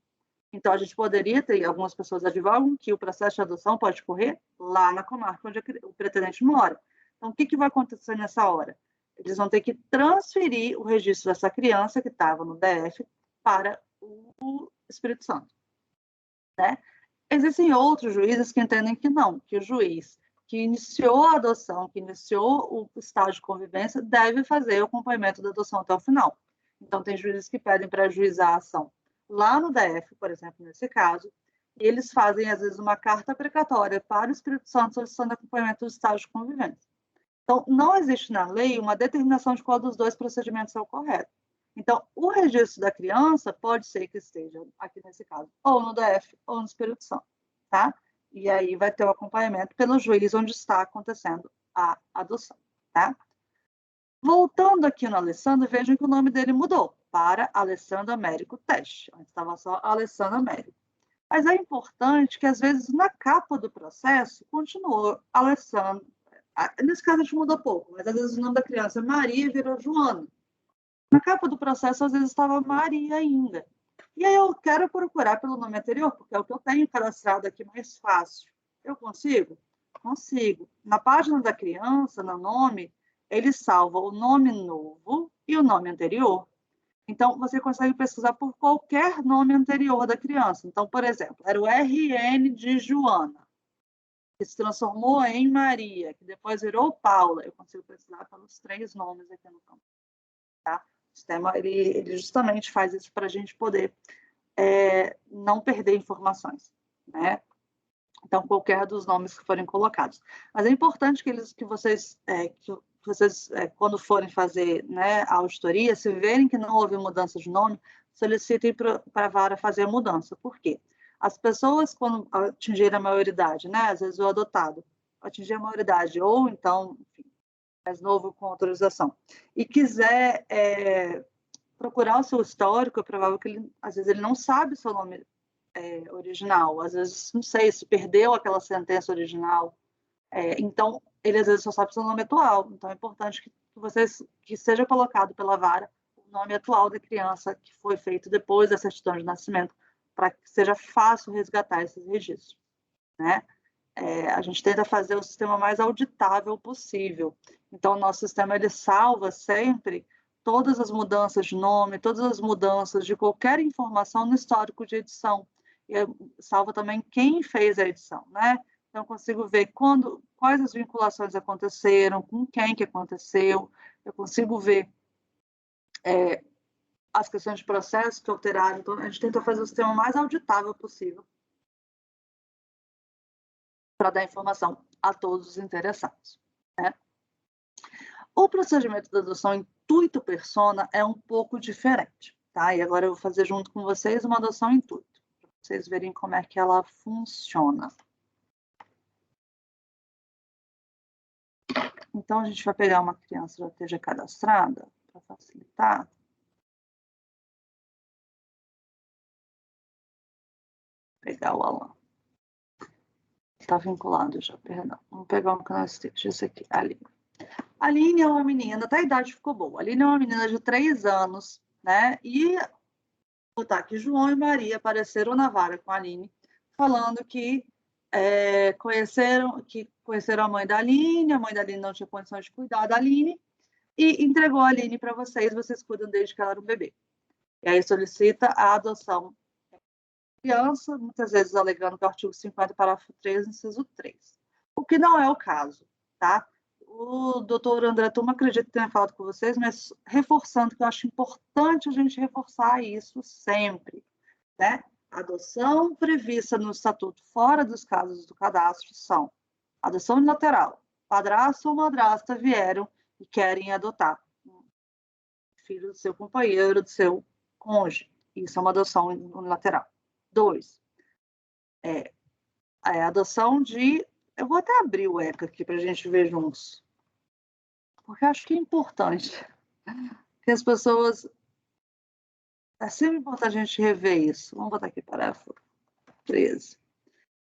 Então, a gente poderia ter, algumas pessoas advogam que o processo de adoção pode correr lá na comarca onde o pretendente mora. Então, o que vai acontecer nessa hora? Eles vão ter que transferir o registro dessa criança que estava no DF para o Espírito Santo. Né? Existem outros juízes que entendem que não, que o juiz que iniciou a adoção, que iniciou o estágio de convivência, deve fazer o acompanhamento da adoção até o final. Então, tem juízes que pedem para ajuizar a ação lá no DF, por exemplo, nesse caso, e eles fazem, às vezes, uma carta precatória para o Espírito Santo solicitando acompanhamento do estágio de convivência. Então, não existe na lei uma determinação de qual dos dois procedimentos é o correto. Então, o registro da criança pode ser que esteja, aqui nesse caso, ou no DF ou no Espírito Santo, tá? E aí vai ter o acompanhamento pelo juiz onde está acontecendo a adoção, tá? Voltando aqui no Alessandro, vejam que o nome dele mudou para Alessandro Américo Teste. Antes estava só Alessandro Américo. Mas é importante que, às vezes, na capa do processo, continuou Alessandro. Nesse caso, a gente mudou pouco, mas às vezes o nome da criança é Maria e virou Joana. Na capa do processo, às vezes, estava Maria ainda. E aí eu quero procurar pelo nome anterior, porque é o que eu tenho cadastrado aqui mais fácil. Eu consigo? Consigo. Na página da criança, no nome, ele salva o nome novo e o nome anterior. Então, você consegue pesquisar por qualquer nome anterior da criança. Então, por exemplo, era o RN de Joana, que se transformou em Maria, que depois virou Paula. Eu consigo pesquisar pelos 3 nomes aqui no campo. Tá? O sistema, ele justamente faz isso para a gente poder não perder informações, né? Então, qualquer dos nomes que forem colocados. Mas é importante que vocês, quando forem fazer, né, a auditoria, se verem que não houve mudança de nome, solicitem para a vara fazer a mudança. Por quê? As pessoas, quando atingirem a maioridade, né, às vezes o adotado atingir a maioridade, ou então, enfim, mais novo com autorização, e quiser procurar o seu histórico, é provável que às vezes ele não sabe o seu nome original, às vezes, não sei, se perdeu aquela sentença original, então ele às vezes só sabe o seu nome atual, então é importante que seja colocado pela vara o nome atual da criança que foi feito depois da certidão de nascimento, para que seja fácil resgatar esses registros, né? A gente tenta fazer o sistema mais auditável possível, então o nosso sistema ele salva sempre todas as mudanças de nome, todas as mudanças de qualquer informação no histórico de edição. E salva também quem fez a edição, né? Então, eu consigo ver quais as vinculações aconteceram, com quem que aconteceu, eu consigo ver as questões de processo que alteraram. Então, a gente tenta fazer o sistema mais auditável possível para dar informação a todos os interessados, né? O procedimento da adoção intuito persona é um pouco diferente, tá? E agora eu vou fazer junto com vocês uma adoção intuito, para vocês verem como é que ela funciona. Então, a gente vai pegar uma criança que já esteja cadastrada, para facilitar. Vou pegar o Alan. Está vinculado já, perdão. Vamos pegar um que não esteja, esse aqui, a Aline. A Aline é uma menina, até a idade ficou boa. A Aline é uma menina de 3 anos, né? E vou botar aqui, João e Maria apareceram na vara com a Aline, falando que conheceram a mãe da Aline não tinha condições de cuidar da Aline, e entregou a Aline para vocês cuidam desde que ela era um bebê. E aí solicita a adoção da criança, muitas vezes alegando que é o artigo 50, parágrafo 3, inciso 3. O que não é o caso, tá? o doutor André Turma, acredito que tenha falado com vocês, mas reforçando que eu acho importante a gente reforçar isso sempre, né? A adoção prevista no estatuto fora dos casos do cadastro são adoção unilateral, padrasto ou madrasta vieram e querem adotar um filho do seu companheiro, do seu cônjuge. Isso é uma adoção unilateral. 2, a adoção de... Eu vou até abrir o ECA aqui para a gente ver juntos, porque acho que é importante que as pessoas... É sempre importante a gente rever isso. Vamos botar aqui, parágrafo 13.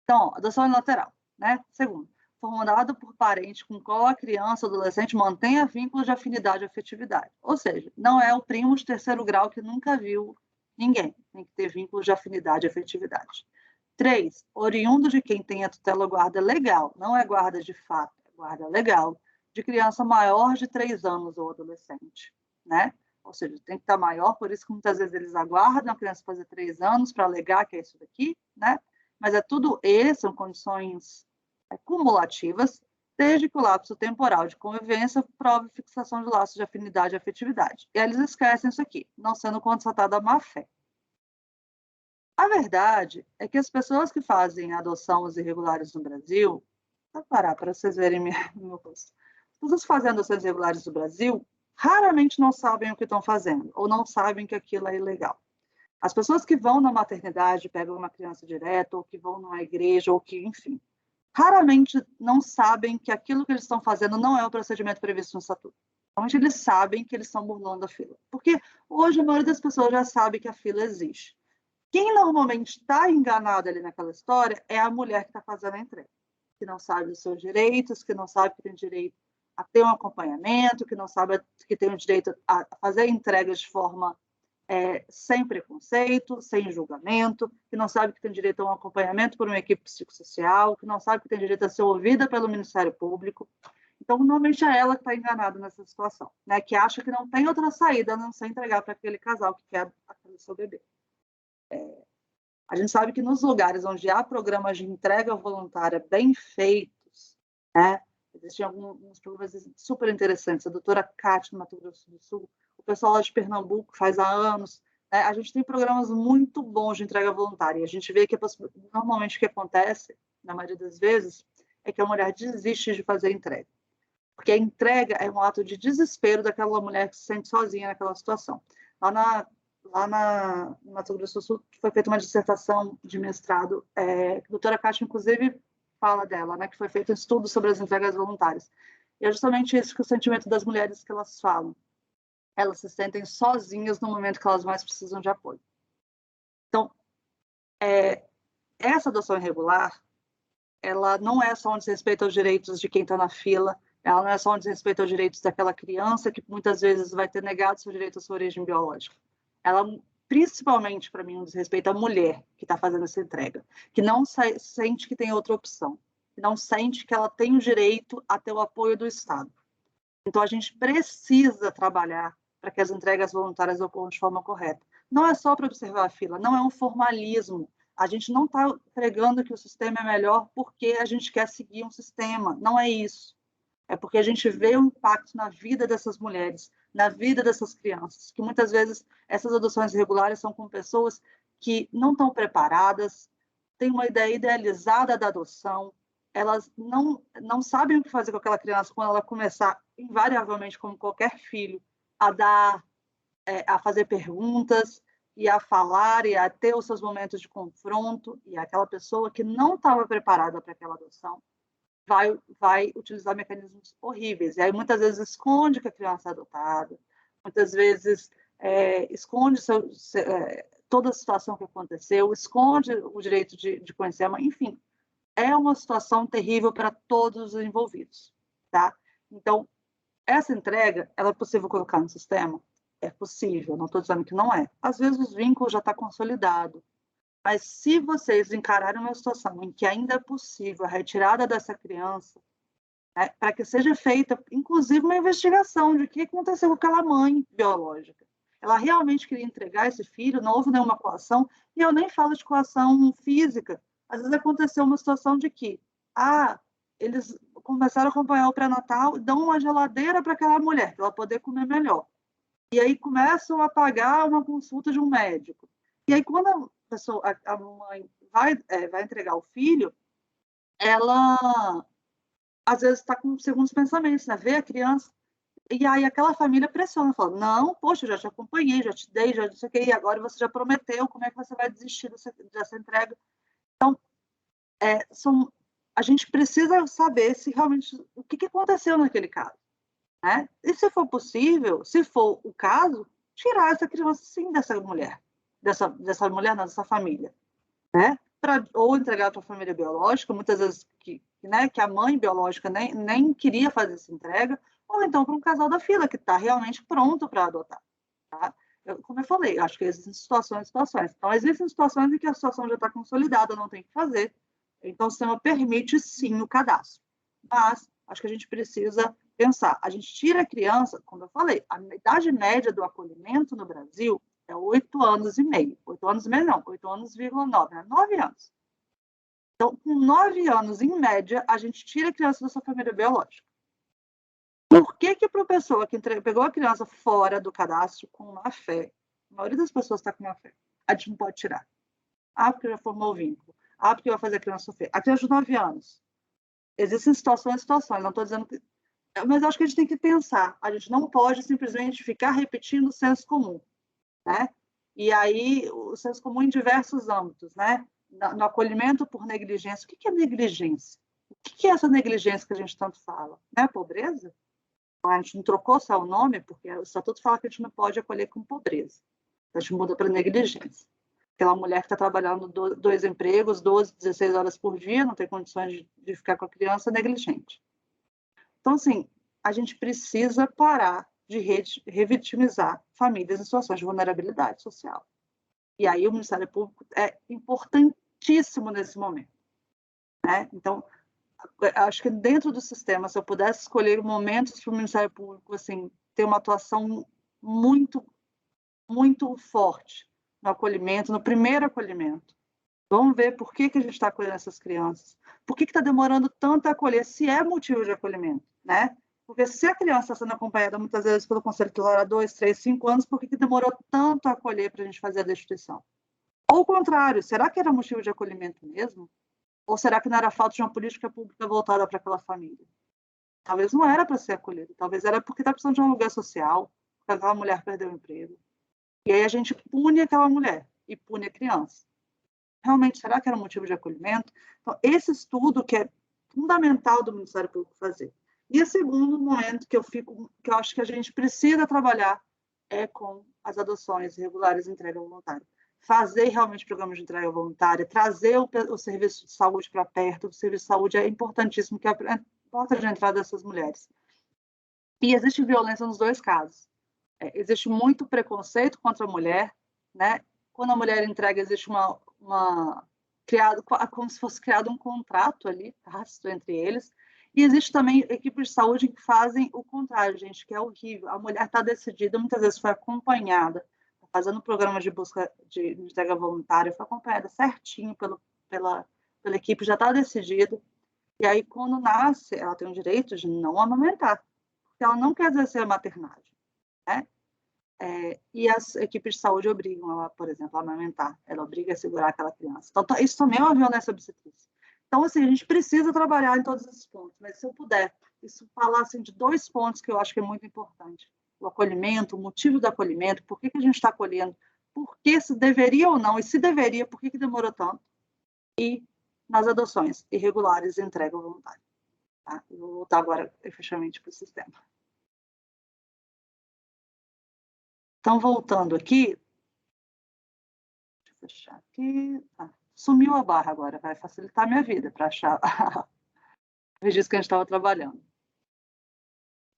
Então, adoção unilateral, né? Segundo, formulado por parente com qual a criança ou adolescente mantenha vínculos de afinidade e afetividade. Ou seja, não é o primo de terceiro grau que nunca viu ninguém. Tem que ter vínculos de afinidade e afetividade. 3, oriundo de quem tem a tutela ou guarda legal, não é guarda de fato, é guarda legal, de criança maior de 3 anos ou adolescente, né? Ou seja, tem que estar maior, por isso que muitas vezes eles aguardam a criança fazer 3 anos para alegar que é isso daqui, né? Mas é tudo são condições cumulativas, desde que o lapso temporal de convivência prove fixação de laços de afinidade e afetividade. E eles esquecem isso aqui, não sendo constatada a má-fé. A verdade é que as pessoas que fazem adoções irregulares no Brasil, vou parar para vocês verem meu rosto. As pessoas que fazem adoções irregulares no Brasil raramente não sabem o que estão fazendo, ou não sabem que aquilo é ilegal. As pessoas que vão na maternidade, pegam uma criança direto, ou que vão numa igreja, ou que, enfim, raramente não sabem que aquilo que eles estão fazendo não é o procedimento previsto no estatuto. Normalmente eles sabem que eles estão burlando a fila. Porque hoje a maioria das pessoas já sabe que a fila existe. Quem normalmente está enganado ali naquela história é a mulher que está fazendo a entrega, que não sabe os seus direitos, que não sabe que tem direito a ter um acompanhamento, que não sabe que tem o direito a fazer entregas de forma sem preconceito, sem julgamento, que não sabe que tem direito a um acompanhamento por uma equipe psicossocial, que não sabe que tem direito a ser ouvida pelo Ministério Público. Então, normalmente é ela que está enganada nessa situação, né? Que acha que não tem outra saída a não ser entregar para aquele casal que quer aquele seu bebê. A gente sabe que nos lugares onde há programas de entrega voluntária bem feitos, né? Existem alguns programas super interessantes. A doutora Cátia, no Mato Grosso do Sul, o pessoal lá de Pernambuco faz há anos. Né? A gente tem programas muito bons de entrega voluntária. E a gente vê que normalmente o que acontece, na maioria das vezes, é que a mulher desiste de fazer a entrega. Porque a entrega é um ato de desespero daquela mulher que se sente sozinha naquela situação. Lá no Mato Grosso do Sul foi feita uma dissertação de mestrado, a doutora Cátia, inclusive, fala dela, né, que foi feito um estudo sobre as entregas voluntárias. E é justamente isso que o sentimento das mulheres que elas falam. Elas se sentem sozinhas no momento que elas mais precisam de apoio. Então, essa adoção irregular, ela não é só um desrespeito aos direitos de quem está na fila, ela não é só um desrespeito aos direitos daquela criança que muitas vezes vai ter negado seu direito à sua origem biológica. Ela, principalmente, para mim, um desrespeito à mulher que está fazendo essa entrega, que não sente que tem outra opção, que não sente que ela tem o direito a ter o apoio do Estado. Então, a gente precisa trabalhar para que as entregas voluntárias ocorram de forma correta. Não é só para observar a fila, não é um formalismo. A gente não está pregando que o sistema é melhor porque a gente quer seguir um sistema. Não é isso. É porque a gente vê o impacto na vida dessas mulheres, na vida dessas crianças, que muitas vezes essas adoções irregulares são com pessoas que não estão preparadas, têm uma ideia idealizada da adoção, elas não sabem o que fazer com aquela criança quando ela começar, invariavelmente, como qualquer filho, a fazer perguntas e a falar e a ter os seus momentos de confronto, e aquela pessoa que não estava preparada para aquela adoção vai utilizar mecanismos horríveis. E aí, muitas vezes, esconde que a criança é adotada, muitas vezes esconde toda a situação que aconteceu, esconde o direito de conhecer a mãe, enfim. É uma situação terrível para todos os envolvidos, tá? Então, essa entrega, ela é possível colocar no sistema? É possível, não estou dizendo que não é. Às vezes, os vínculos já estão consolidados. Mas se vocês encararem uma situação em que ainda é possível a retirada dessa criança, né, para que seja feita, inclusive, uma investigação de o que aconteceu com aquela mãe biológica. Ela realmente queria entregar esse filho, não houve nenhuma coação, e eu nem falo de coação física. Às vezes aconteceu uma situação de que, começaram a acompanhar o pré-natal, dão uma geladeira para aquela mulher, para ela poder comer melhor. E aí começam a pagar uma consulta de um médico. E aí, quando a mãe vai entregar o filho, ela, às vezes, está com segundos pensamentos, né? Vê a criança, e aí aquela família pressiona, fala, não, poxa, eu já te acompanhei, já te dei, já não sei o quê, e agora você já prometeu, como é que você vai desistir dessa entrega? Então, a gente precisa saber se realmente o que aconteceu naquele caso, né? E se for possível, se for o caso, tirar essa criança sim dessa mulher, dessa mulher, não, dessa família, né? Ou entregar para a família biológica, muitas vezes que a mãe biológica nem queria fazer essa entrega, ou então para um casal da fila que está realmente pronto para adotar. Tá? Como eu falei, acho que existem situações. Então, existem situações em que a situação já está consolidada, não tem o que fazer. Então, o sistema permite, sim, o cadastro. Mas, acho que a gente precisa pensar. A gente tira a criança, como eu falei, a idade média do acolhimento no Brasil é 8 anos e meio. 8 anos e meio não, 8 anos,9, né? 9 anos. Então, com 9 anos, em média, a gente tira a criança da sua família biológica. Por que para a pessoa que pegou a criança fora do cadastro com má fé, a maioria das pessoas está com má fé, a gente não pode tirar? Ah, porque já formou o vínculo. Ah, porque vai fazer a criança sofrer. A criança de 9 anos. Existem situações, não estou dizendo que... Mas acho que a gente tem que pensar. A gente não pode simplesmente ficar repetindo o senso comum, né? E aí, o senso comum em diversos âmbitos, né? No acolhimento por negligência. O que é negligência? O que é essa negligência que a gente tanto fala? É pobreza? A gente não trocou só o nome, porque o estatuto fala que a gente não pode acolher com pobreza. A gente muda para negligência. Aquela mulher que está trabalhando 2 empregos, 12, 16 horas por dia, não tem condições de ficar com a criança, é negligente. Então, assim, a gente precisa parar de revitimizar famílias em situações de vulnerabilidade social. E aí o Ministério Público é importantíssimo nesse momento, né? Então, acho que dentro do sistema, se eu pudesse escolher momentos para o Ministério Público assim, ter uma atuação muito, muito forte no acolhimento, no primeiro acolhimento. Vamos ver por que a gente está acolhendo essas crianças. Por que está demorando tanto a acolher, se é motivo de acolhimento, né? Porque se a criança está sendo acompanhada muitas vezes pelo Conselho Tutelar há 2, 3, 5 anos, por que demorou tanto a acolher para a gente fazer a destituição? Ou o contrário, será que era motivo de acolhimento mesmo? Ou será que não era falta de uma política pública voltada para aquela família? Talvez não era para ser acolhido, talvez era porque está precisando de um lugar social, porque aquela mulher perdeu o emprego. E aí a gente pune aquela mulher e pune a criança. Realmente, será que era um motivo de acolhimento? Então, esse estudo que é fundamental do Ministério Público fazer. E o segundo momento que eu acho que a gente precisa trabalhar é com as adoções regulares de entrega voluntária. Fazer realmente programas de entrega voluntária, trazer o serviço de saúde para perto. O serviço de saúde é importantíssimo, que é a porta de entrada dessas mulheres. E existe violência nos 2 casos. Existe muito preconceito contra a mulher, né? Quando a mulher entrega, existe como se fosse criado um contrato ali, tácito entre eles. E existe também equipes de saúde que fazem o contrário, gente, que é horrível. A mulher está decidida, muitas vezes foi acompanhada, tá fazendo programa de busca de entrega voluntária, foi acompanhada certinho pela equipe, já está decidido. E aí, quando nasce, ela tem o direito de não amamentar, porque ela não quer exercer a maternagem, né? E as equipes de saúde obrigam ela, por exemplo, a amamentar. Ela obriga a segurar aquela criança. Então, isso também é uma violência obstetrícia. Então, assim, a gente precisa trabalhar em todos esses pontos. Mas, se eu puder falar assim, de 2 pontos que eu acho que é muito importante. O acolhimento, o motivo do acolhimento, por que a gente está acolhendo, por que se deveria ou não, e se deveria, por que demorou tanto, e nas adoções irregulares e entrega voluntária. Tá? Eu vou voltar agora, efetivamente, para o sistema. Então, voltando aqui, deixa eu fechar aqui. Sumiu a barra agora, vai facilitar a minha vida para achar o registro que a gente estava trabalhando.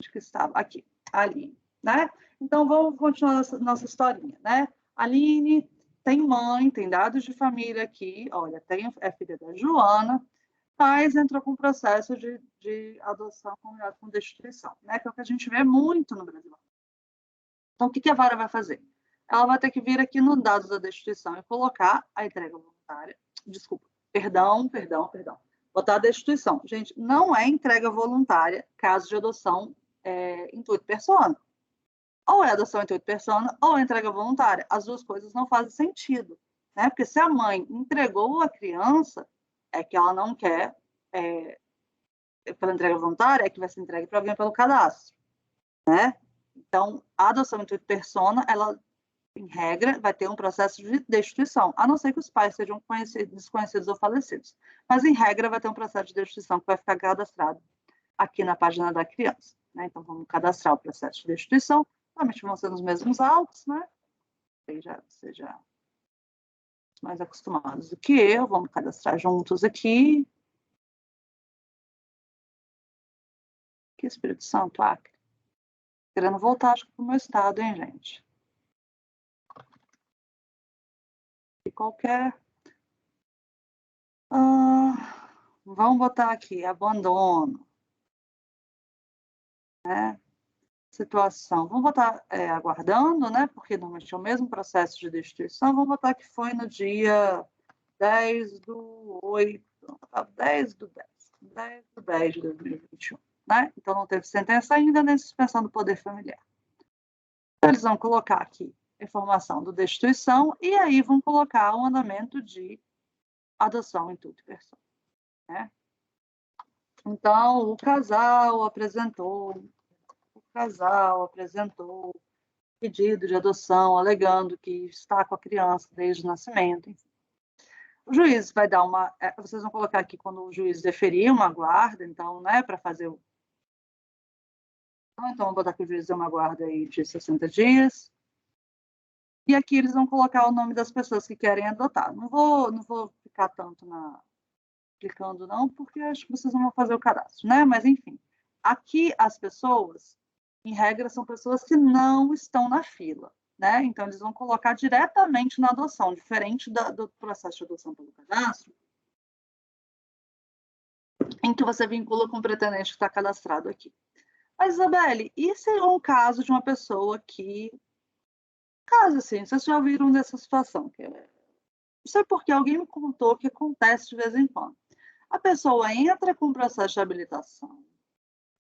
Acho que estava aqui, a Aline, né? Então, vamos continuar nossa historinha, né? A Aline tem mãe, tem dados de família aqui, olha, é filha da Joana, mas entrou com processo de adoção combinado com destituição, né? Que é o que a gente vê muito no Brasil. Então, o que a vara vai fazer? Ela vai ter que vir aqui no dados da destituição e colocar a entrega voluntária. Desculpa, perdão. botar a destituição. Gente, não é entrega voluntária caso de adoção intuito persona. Ou é adoção intuito persona, ou é entrega voluntária. As duas coisas não fazem sentido, né? Porque se a mãe entregou a criança, é que ela não quer, pela entrega voluntária, é que vai ser entregue para alguém pelo cadastro, né? Então, a adoção intuito persona, ela, em regra, vai ter um processo de destituição, a não ser que os pais sejam desconhecidos ou falecidos. Mas, em regra, vai ter um processo de destituição que vai ficar cadastrado aqui na página da criança, né? Então, vamos cadastrar o processo de destituição. Normalmente vão ser nos mesmos autos, né? Seja mais acostumados do que eu, vamos cadastrar juntos aqui. Que Espírito Santo, Acre. Querendo voltar, acho que para o meu estado, hein, gente? E qualquer... vamos botar aqui, abandono. Né? Situação. Vamos botar aguardando, né? Porque normalmente é o mesmo processo de destituição. Vamos botar que foi no dia 10/8, 10/10 de 2021. Né? Então, não teve sentença ainda, nem suspensão do poder familiar. Então, eles vão colocar aqui a informação do destituição e aí vão colocar o andamento de adoção intuito persona. Né? Então, o casal apresentou pedido de adoção, alegando que está com a criança desde o nascimento. Enfim. O juiz vai dar uma... vocês vão colocar aqui quando o juiz deferir uma guarda, então, né, para fazer o... Então, vou botar que o juiz deu uma guarda aí de 60 dias. E aqui eles vão colocar o nome das pessoas que querem adotar. Não vou ficar tanto clicando, não, porque acho que vocês não vão fazer o cadastro, né? Mas, enfim. Aqui, as pessoas, em regra, são pessoas que não estão na fila, né? Então, eles vão colocar diretamente na adoção, diferente do processo de adoção pelo cadastro, em que você vincula com o pretendente que está cadastrado aqui. Mas, Isabelle, e se é um caso de uma pessoa que... Caso assim, vocês já ouviram dessa situação, que não sei porque alguém me contou que acontece de vez em quando. A pessoa entra com o processo de habilitação,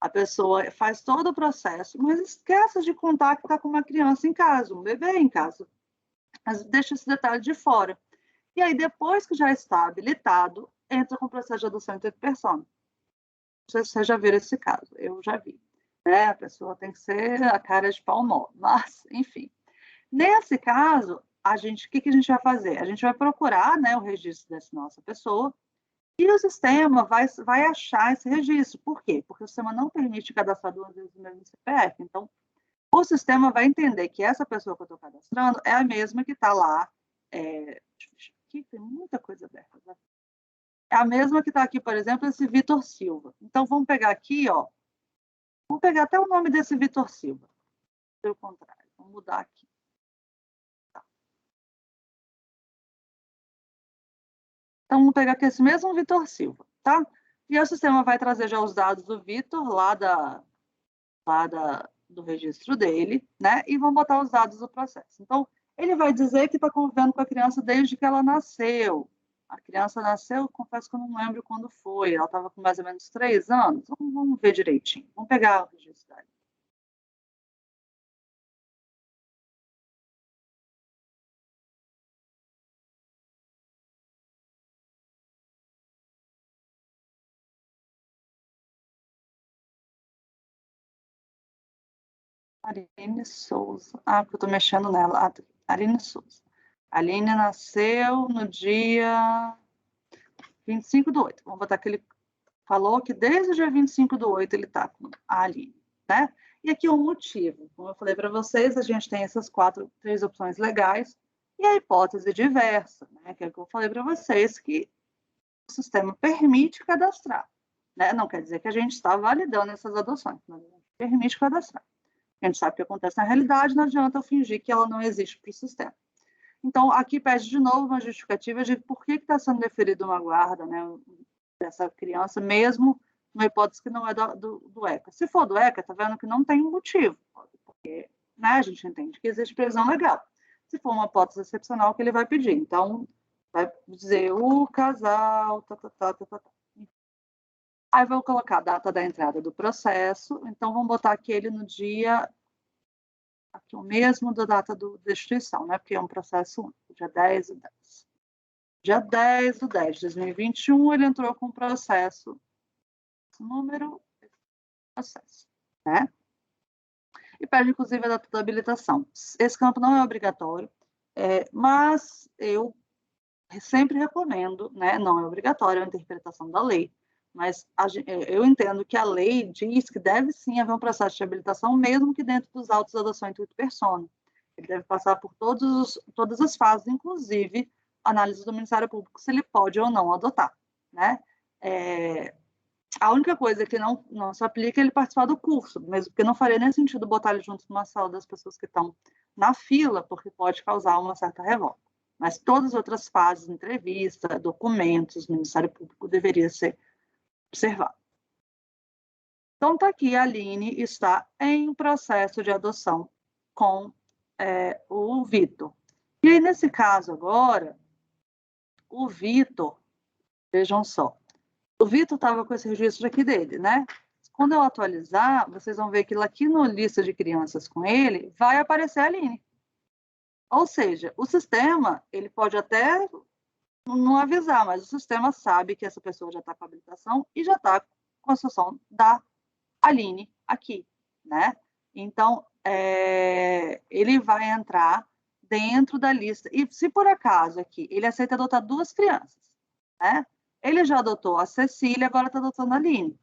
a pessoa faz todo o processo, mas esquece de contar que está com uma criança em casa, um bebê em casa. Mas deixa esse detalhe de fora. E aí, depois que já está habilitado, entra com o processo de adoção intuito persona. Não sei se vocês já viram esse caso, eu já vi. Né? A pessoa tem que ser a cara de pau nó, mas, enfim. Nesse caso, o que a gente vai fazer? A gente vai procurar, né, o registro dessa nossa pessoa e o sistema vai achar esse registro. Por quê? Porque o sistema não permite cadastrar duas vezes o mesmo CPF. Então, o sistema vai entender que essa pessoa que eu estou cadastrando é a mesma que está lá. Aqui tem muita coisa aberta. Né? É a mesma que está aqui, por exemplo, esse Vitor Silva. Então, vamos pegar aqui, ó. Vamos pegar até o nome desse Vitor Silva. Pelo contrário, vamos mudar aqui. Então, vamos pegar aqui esse mesmo Vitor Silva, tá? E o sistema vai trazer já os dados do Vitor lá do registro dele, né? E vão botar os dados do processo. Então, ele vai dizer que está convivendo com a criança desde que ela nasceu. A criança nasceu, confesso que eu não lembro quando foi. Ela estava com mais ou menos 3 anos. Vamos ver direitinho. Vamos pegar o registro dele. Aline Souza. Ah, porque eu estou mexendo nela. Aline Souza. A Aline nasceu no dia 25/8. Vamos botar que ele falou que desde o dia 25/8 ele está com a Aline, né? E aqui o motivo. Como eu falei para vocês, a gente tem essas 3 opções legais e a hipótese diversa, né? Que é o que eu falei para vocês, que o sistema permite cadastrar, né? Não quer dizer que a gente está validando essas adoções, mas a gente permite cadastrar. A gente sabe o que acontece na realidade, não adianta eu fingir que ela não existe para o sistema. Então, aqui pede de novo uma justificativa de por que está sendo deferida uma guarda, né, dessa criança, mesmo numa hipótese que não é do ECA. Se for do ECA, está vendo que não tem motivo, porque, né, a gente entende que existe previsão legal. Se for uma hipótese excepcional, que ele vai pedir. Então, vai dizer o casal, Aí vou colocar a data da entrada do processo, então vamos botar aquele no dia, aqui o mesmo da data da destituição, né? Porque é um processo único, dia 10 do 10. Dia 10 do 10 de 2021, ele entrou com o processo, número, processo, né? E pede, inclusive, a data da habilitação. Esse campo não é obrigatório, mas eu sempre recomendo, né? Não é obrigatório a interpretação da lei, mas eu entendo que a lei diz que deve sim haver um processo de habilitação, mesmo que dentro dos autos de adoção intuito persona. Ele deve passar por todas as fases, inclusive análise do Ministério Público, se ele pode ou não adotar, né? A única coisa que não se aplica é ele participar do curso, mesmo porque não faria nem sentido botar ele junto numa sala das pessoas que estão na fila, porque pode causar uma certa revolta. Mas todas as outras fases, entrevista, documentos, Ministério Público, deveria ser observado. Então, está aqui, a Aline está em processo de adoção com o Vitor. E aí, nesse caso agora, o Vitor, vejam só, o Vitor estava com esse registro aqui dele, né? Quando eu atualizar, vocês vão ver que aqui no lista de crianças com ele, vai aparecer a Aline. Ou seja, o sistema, ele pode até não avisar, mas o sistema sabe que essa pessoa já está com a habilitação e já está com a situação da Aline aqui, né? Então, ele vai entrar dentro da lista. E se por acaso aqui ele aceita adotar 2 crianças, né? Ele já adotou a Cecília, agora está adotando a Aline.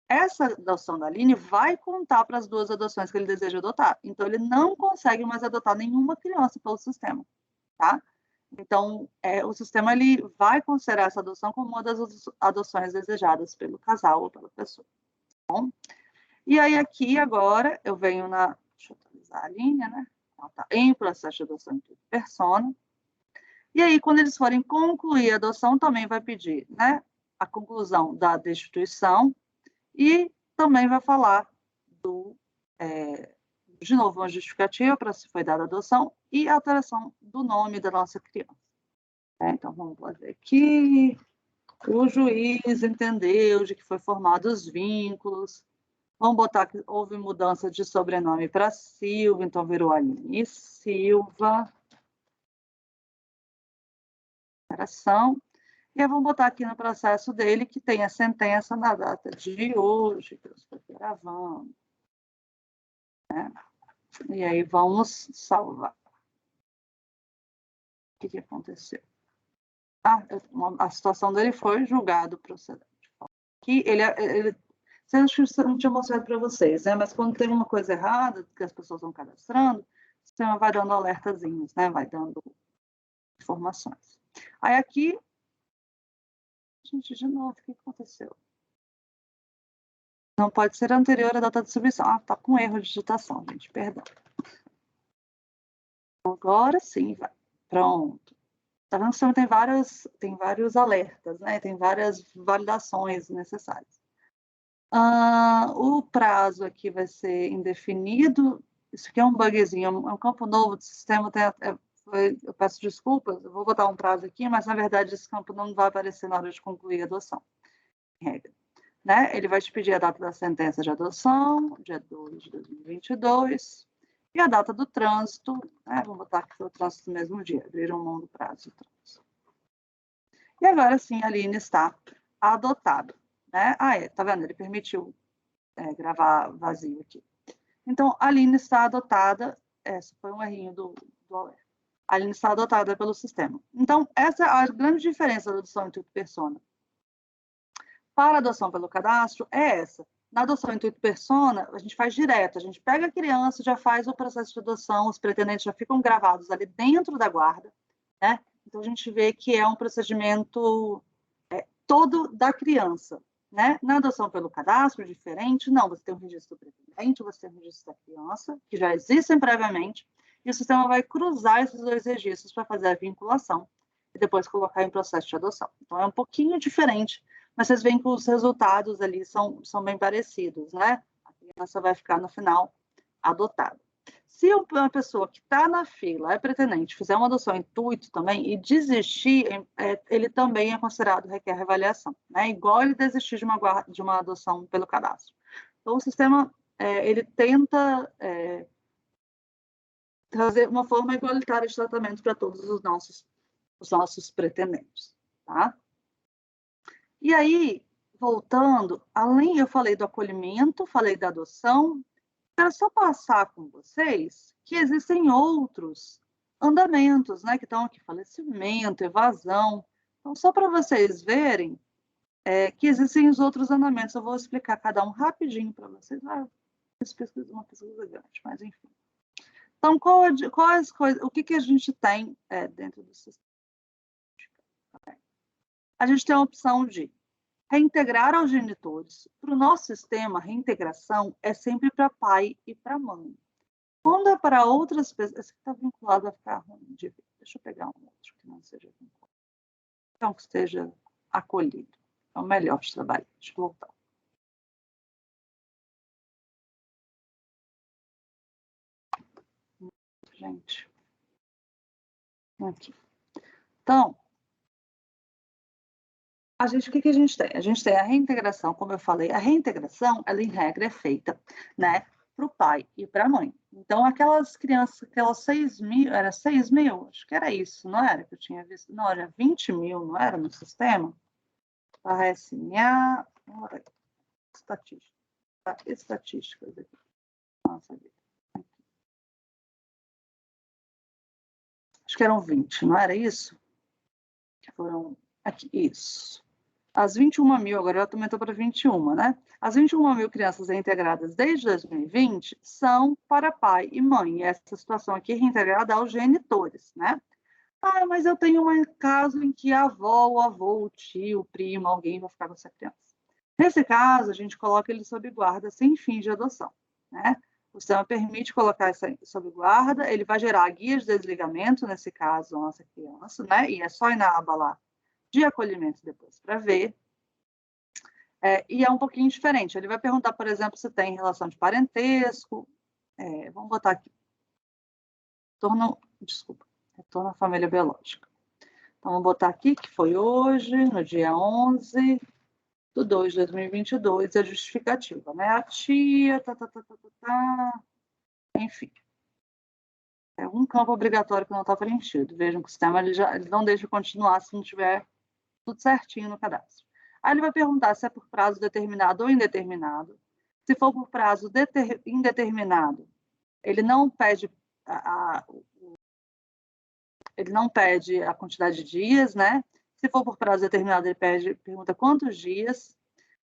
Essa adoção da Aline vai contar para as 2 adoções que ele deseja adotar. Então, ele não consegue mais adotar nenhuma criança pelo sistema, tá? Então, o sistema ele vai considerar essa adoção como uma das adoções desejadas pelo casal ou pela pessoa. Tá bom? E aí, aqui, agora, eu venho na... Deixa eu atualizar a linha, né? Ela está em processo de adoção em persona. E aí, quando eles forem concluir a adoção, também vai pedir, né, a conclusão da destituição e também vai falar de novo, uma justificativa para se foi dada a adoção e a alteração do nome da nossa criança. Então, vamos fazer aqui. O juiz entendeu de que foi formado os vínculos. Vamos botar que houve mudança de sobrenome para Silva, então virou Aline Silva. E aí vamos botar aqui no processo dele que tem a sentença na data de hoje, que eu estou gravando. Né? E aí vamos salvar. O que aconteceu? A situação dele foi julgado procedente. Aqui vocês não tinha mostrado para vocês, né? Mas quando tem uma coisa errada, que as pessoas vão cadastrando, o sistema vai dando alertazinhos, né? Vai dando informações. Aí aqui, gente, de novo, o que aconteceu? Não pode ser anterior à data de submissão. Tá com erro de digitação, gente, perdão. Agora sim, vai. Pronto. Tá vendo que tem vários alertas, né? Tem várias validações necessárias. O prazo aqui vai ser indefinido. Isso aqui é um bugzinho, é um campo novo do sistema. Eu peço desculpas, eu vou botar um prazo aqui, mas na verdade esse campo não vai aparecer na hora de concluir a adoção. Regra. Né? Ele vai te pedir a data da sentença de adoção, dia 2 de 2022, e a data do trânsito, né? Vamos botar aqui o trânsito no mesmo dia, abriram mão do prazo do trânsito. E agora sim, a Aline está adotada. Né? Tá vendo? Ele permitiu gravar vazio aqui. Então, a Aline está adotada, esse foi um errinho do alerta. A Aline está adotada pelo sistema. Então, essa é a grande diferença da adoção intuito persona. Para a adoção pelo cadastro, é essa. Na adoção intuito persona, a gente faz direto, a gente pega a criança, já faz o processo de adoção, os pretendentes já ficam gravados ali dentro da guarda, né? Então, a gente vê que é um procedimento todo da criança, né? Na adoção pelo cadastro, diferente, não, você tem um registro do pretendente, você tem um registro da criança, que já existem previamente, e o sistema vai cruzar esses 2 registros para fazer a vinculação e depois colocar em processo de adoção. Então, é um pouquinho diferente, mas vocês veem que os resultados ali são bem parecidos, né? A criança vai ficar, no final, adotada. Se uma pessoa que está na fila, é pretendente, fizer uma adoção intuito também e desistir, ele também é considerado requer reavaliação, né? Igual ele desistir de uma adoção pelo cadastro. Então, o sistema, ele tenta trazer uma forma igualitária de tratamento para todos os nossos pretendentes, tá? E aí, voltando, além, eu falei do acolhimento, falei da adoção, quero só passar com vocês que existem outros andamentos, né, que estão aqui, falecimento, evasão. Então, só para vocês verem que existem os outros andamentos, eu vou explicar cada um rapidinho para vocês. Uma pesquisa grande, mas enfim. Então, quais coisas, o que a gente tem dentro do sistema? A gente tem a opção de reintegrar aos genitores. Para o nosso sistema, a reintegração é sempre para pai e para mãe. Quando é para outras pessoas, esse está vinculado a ficar ruim de ver. Deixa eu pegar um outro que não seja vinculado. Então, que esteja acolhido. É o melhor de trabalhar. Deixa eu voltar. Gente. Aqui. Então, o que a gente tem? A gente tem a reintegração, como eu falei, a reintegração, ela em regra é feita, né, para o pai e para a mãe. Então, aquelas crianças, aquelas 6 mil, era 6 mil? Acho que era isso, não era? Que eu tinha visto. Não, era 20 mil, não era no sistema? Parece minha estatística. Estatísticas aqui. Nossa vida. Acho que eram 20, não era isso? Que foram aqui, isso. As 21 mil, agora já aumentou para 21, né? As 21 mil crianças reintegradas desde 2020 são para pai e mãe. E essa situação aqui é reintegrada aos genitores, né? Ah, mas eu tenho um caso em que a avó, o avô, o tio, o primo, alguém vai ficar com essa criança. Nesse caso, a gente coloca ele sob guarda sem fins de adoção, né? O sistema permite colocar essa sob guarda, ele vai gerar guias de desligamento, nesse caso, a nossa criança, né? E é só ir na aba lá de acolhimento depois para ver. E é um pouquinho diferente. Ele vai perguntar, por exemplo, se tem relação de parentesco. Vamos botar aqui. Retorno à família biológica. Então, vamos botar aqui que foi hoje, no dia 11/2/2022, a justificativa, né? A tia, enfim. É um campo obrigatório que não está preenchido. Vejam que o sistema ele não deixa continuar se não tiver tudo certinho no cadastro. Aí ele vai perguntar se é por prazo determinado ou indeterminado. Se for por prazo indeterminado, ele não pede a quantidade de dias, né? Se for por prazo determinado, ele pergunta quantos dias.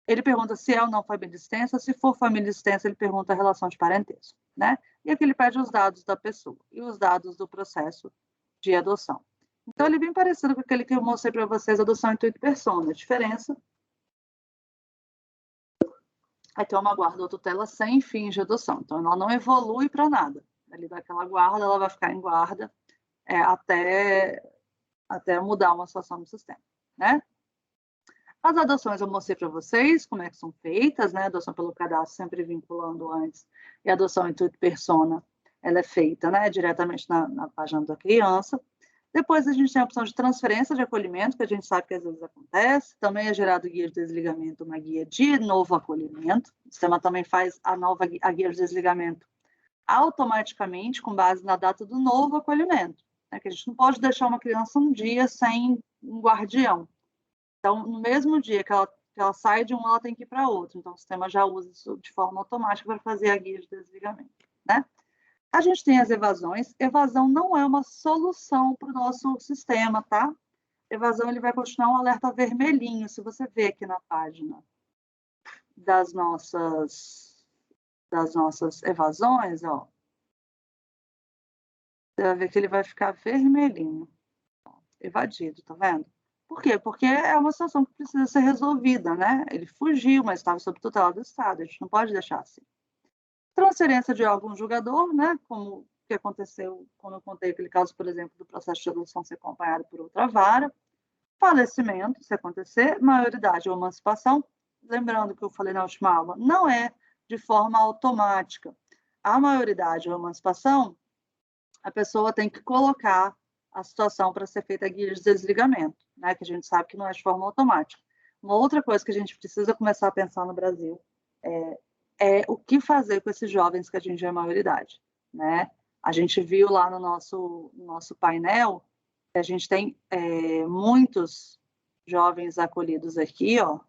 Ele pergunta se é ou não família extensa. Se for família extensa, ele pergunta a relação de parentesco, né? E aqui ele pede os dados da pessoa e os dados do processo de adoção. Então, ele é bem parecido com aquele que eu mostrei para vocês, adoção intuito persona. A diferença é ter uma guarda ou tutela sem fins de adoção. Então, ela não evolui para nada. Ele dá aquela guarda, ela vai ficar em guarda até mudar uma situação no sistema, né? As adoções eu mostrei para vocês como é que são feitas, né? Adoção pelo cadastro, sempre vinculando antes. E a adoção intuito persona, ela é feita, né, diretamente na página da criança. Depois a gente tem a opção de transferência de acolhimento, que a gente sabe que às vezes acontece. Também é gerado guia de desligamento, uma guia de novo acolhimento. O sistema também faz a guia de desligamento automaticamente, com base na data do novo acolhimento. Né? Que a gente não pode deixar uma criança um dia sem um guardião. Então, no mesmo dia que ela sai de um, ela tem que ir para outro. Então, o sistema já usa isso de forma automática para fazer a guia de desligamento, né? A gente tem as evasões. Evasão não é uma solução para o nosso sistema, tá? Evasão, ele vai continuar um alerta vermelhinho. Se você ver aqui na página das nossas evasões, ó, você vai ver que ele vai ficar vermelhinho. Evadido, tá vendo? Por quê? Porque é uma situação que precisa ser resolvida, né? Ele fugiu, mas estava sob tutela do Estado. A gente não pode deixar assim. Transferência de órgão julgador, né? Como que aconteceu quando eu contei aquele caso, por exemplo, do processo de adoção ser acompanhado por outra vara. Falecimento, se acontecer, maioridade ou emancipação. Lembrando que eu falei na última aula, não é de forma automática. a maioridade ou a emancipação, a pessoa tem que colocar a situação para ser feita a guia de desligamento, né? Que a gente sabe que não é de forma automática. Uma outra coisa que a gente precisa começar a pensar no Brasil é o que fazer com esses jovens que atingem a maioridade, né? A gente viu lá no nosso painel que a gente tem muitos jovens acolhidos aqui, ó,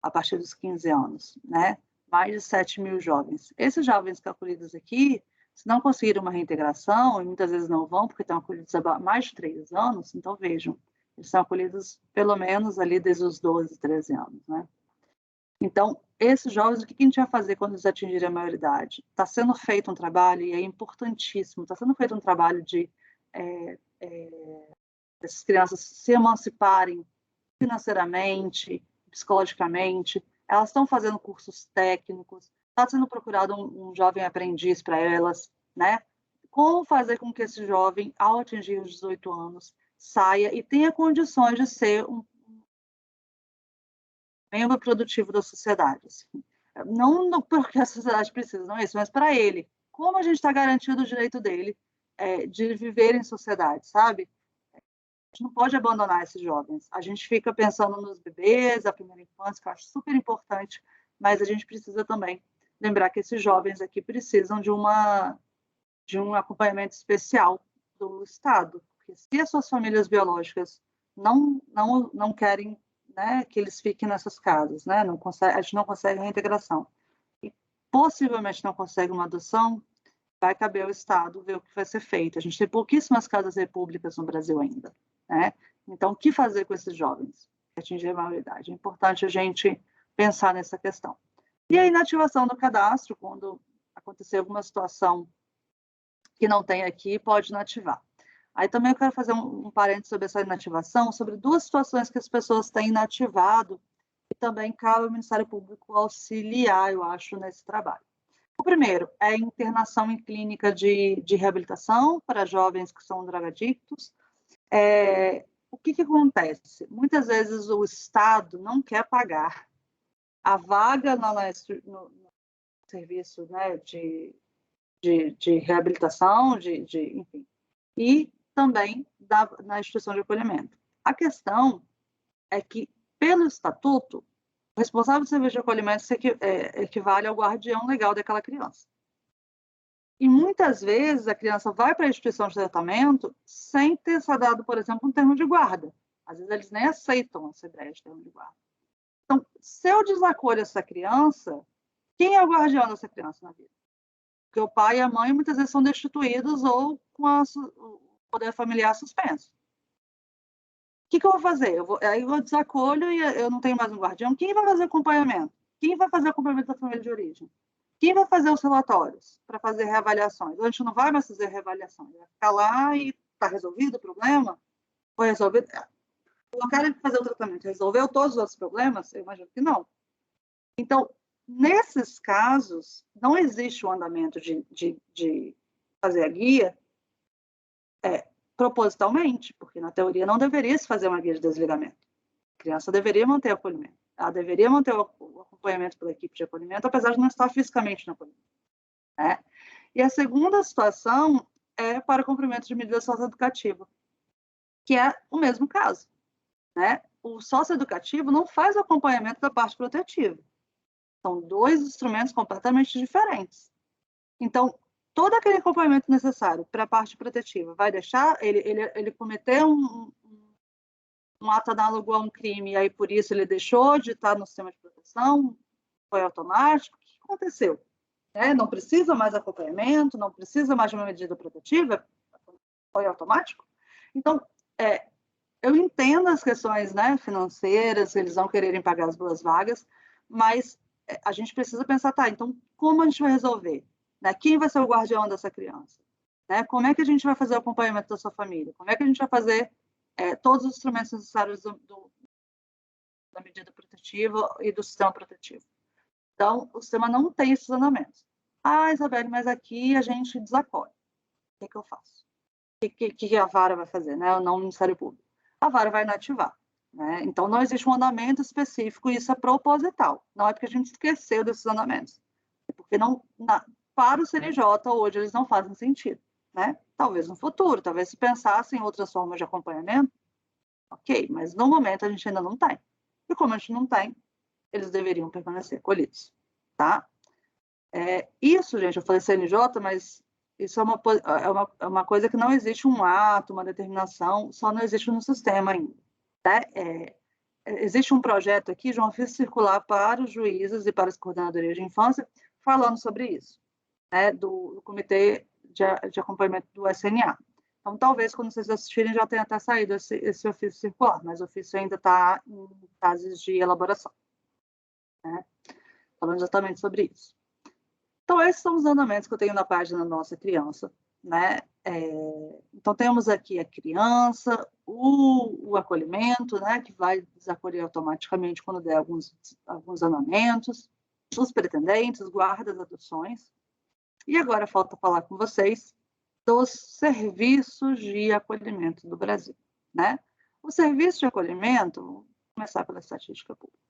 a partir dos 15 anos, né? Mais de 7 mil jovens. Esses jovens que acolhidos aqui, se não conseguirem uma reintegração, e muitas vezes não vão, porque estão acolhidos há mais de 3 anos, então vejam, eles são acolhidos pelo menos ali desde os 12, 13 anos, né? Então, esses jovens, o que a gente vai fazer quando eles atingirem a maioridade? Está sendo feito um trabalho, e é importantíssimo, está sendo feito um trabalho de essas crianças se emanciparem financeiramente, psicologicamente, elas estão fazendo cursos técnicos, está sendo procurado um jovem aprendiz para elas, né? Como fazer com que esse jovem, ao atingir os 18 anos, saia e tenha condições de ser um membro produtivo da sociedade. Assim. Não porque a sociedade precisa, não é isso, mas para ele. Como a gente está garantindo o direito dele de viver em sociedade, sabe? A gente não pode abandonar esses jovens. A gente fica pensando nos bebês, a primeira infância, que eu acho super importante, mas a gente precisa também lembrar que esses jovens aqui precisam de um acompanhamento especial do Estado. Porque se as suas famílias biológicas não querem, né, que eles fiquem nessas casas, né, a gente não consegue a reintegração, e possivelmente não consegue uma adoção, vai caber ao Estado ver o que vai ser feito. A gente tem pouquíssimas casas repúblicas no Brasil ainda, né? Então, o que fazer com esses jovens que atingir a maioridade? É importante a gente pensar nessa questão. E a inativação do cadastro, quando acontecer alguma situação que não tem aqui, pode inativar. Aí também eu quero fazer um parênteses sobre essa inativação, sobre 2 situações que as pessoas têm inativado e também cabe ao Ministério Público auxiliar, eu acho, nesse trabalho. O primeiro é a internação em clínica de reabilitação para jovens que são drogadictos. O que acontece? Muitas vezes o Estado não quer pagar a vaga no serviço, né, de reabilitação, enfim, e também na instituição de acolhimento. A questão é que, pelo estatuto, o responsável do serviço de acolhimento equivale ao guardião legal daquela criança. E muitas vezes a criança vai para a instituição de tratamento sem ter sido dado, por exemplo, um termo de guarda. Às vezes eles nem aceitam essa ideia de termo de guarda. Então, se eu desacolho essa criança, quem é o guardião dessa criança na vida? Porque o pai e a mãe muitas vezes são destituídos ou com o poder familiar suspenso. O que eu vou fazer? Aí eu desacolho e eu não tenho mais um guardião. Quem vai fazer o acompanhamento? Quem vai fazer o acompanhamento da família de origem? Quem vai fazer os relatórios para fazer reavaliações? A gente não vai mais fazer reavaliações, vai ficar lá e está resolvido o problema? Foi resolvido? Colocaram ele para fazer o tratamento, resolveu todos os outros problemas? Eu imagino que não. Então, nesses casos, não existe o andamento de fazer a guia propositalmente, porque na teoria não deveria se fazer uma guia de desligamento. A criança deveria manter o acolhimento. Ela deveria manter o acompanhamento pela equipe de acolhimento, apesar de não estar fisicamente no acolhimento. Né? E a segunda situação é para o cumprimento de medida socioeducativa, que é o mesmo caso. Né? O socioeducativo não faz o acompanhamento da parte protetiva. São 2 instrumentos completamente diferentes. Então, todo aquele acompanhamento necessário para a parte protetiva vai deixar ele cometer um ato análogo a um crime, e aí por isso ele deixou de estar no sistema de proteção, foi automático, o que aconteceu? Não precisa mais acompanhamento, não precisa mais de uma medida protetiva, foi automático? Então, eu entendo as questões, né, financeiras, eles vão quererem pagar as 2 vagas, mas a gente precisa pensar, tá, então como a gente vai resolver? Né? Quem vai ser o guardião dessa criança? Né? Como é que a gente vai fazer o acompanhamento da sua família? Como é que a gente vai fazer todos os instrumentos necessários da medida protetiva e do sistema protetivo? Então, o sistema não tem esses andamentos. Ah, Isabelle, mas aqui a gente desacolhe. O que eu faço? O que a vara vai fazer? Né? Não o Ministério Público. A vara vai inativar. Né? Então, não existe um andamento específico e isso é proposital. Não é porque a gente esqueceu desses andamentos. É porque para o CNJ, hoje eles não fazem sentido, né? Talvez no futuro, talvez se pensassem em outras formas de acompanhamento, ok, mas no momento a gente ainda não tem. E como a gente não tem, eles deveriam permanecer acolhidos, tá? Isso, gente, eu falei CNJ, mas isso é uma coisa que não existe um ato, uma determinação, só não existe no sistema ainda. Né? Existe um projeto aqui de um ofício circular para os juízes e para as coordenadorias de infância falando sobre isso, né, do Comitê de Acompanhamento do SNA. Então, talvez, quando vocês assistirem, já tenha até saído esse ofício circular, mas o ofício ainda está em fases de elaboração, né? Falando exatamente sobre isso. Então, esses são os andamentos que eu tenho na página Nossa Criança, né? Então, temos aqui a criança, o acolhimento, né? Que vai desacolher automaticamente quando der alguns andamentos, os pretendentes, guardas, adoções. E agora falta falar com vocês dos serviços de acolhimento do Brasil, né? O serviço de acolhimento, vamos começar pela estatística pública.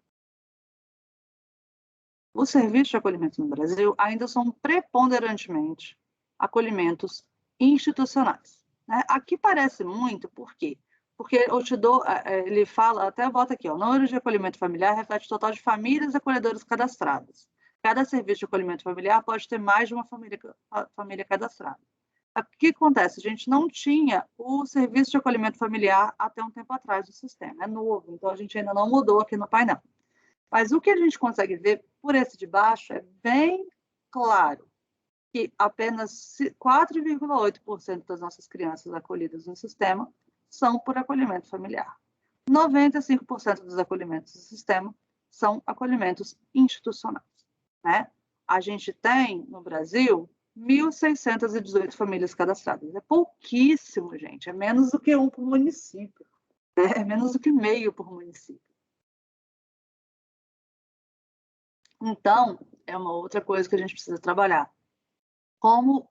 Os serviços de acolhimento no Brasil ainda são preponderantemente acolhimentos institucionais, né? Aqui parece muito, por quê? Porque eu te dou, ele fala, até bota aqui, o número de acolhimento familiar reflete o total de famílias acolhedoras cadastradas. Cada serviço de acolhimento familiar pode ter mais de uma família cadastrada. O que acontece? A gente não tinha o serviço de acolhimento familiar até um tempo atrás do sistema, é novo, então a gente ainda não mudou aqui no painel. Mas o que a gente consegue ver por esse de baixo é bem claro que apenas 4,8% das nossas crianças acolhidas no sistema são por acolhimento familiar. 95% dos acolhimentos do sistema são acolhimentos institucionais, né? A gente tem, no Brasil, 1.618 famílias cadastradas. É pouquíssimo, gente. É menos do que um por município. Né? É menos do que meio por município. Então, é uma outra coisa que a gente precisa trabalhar. Como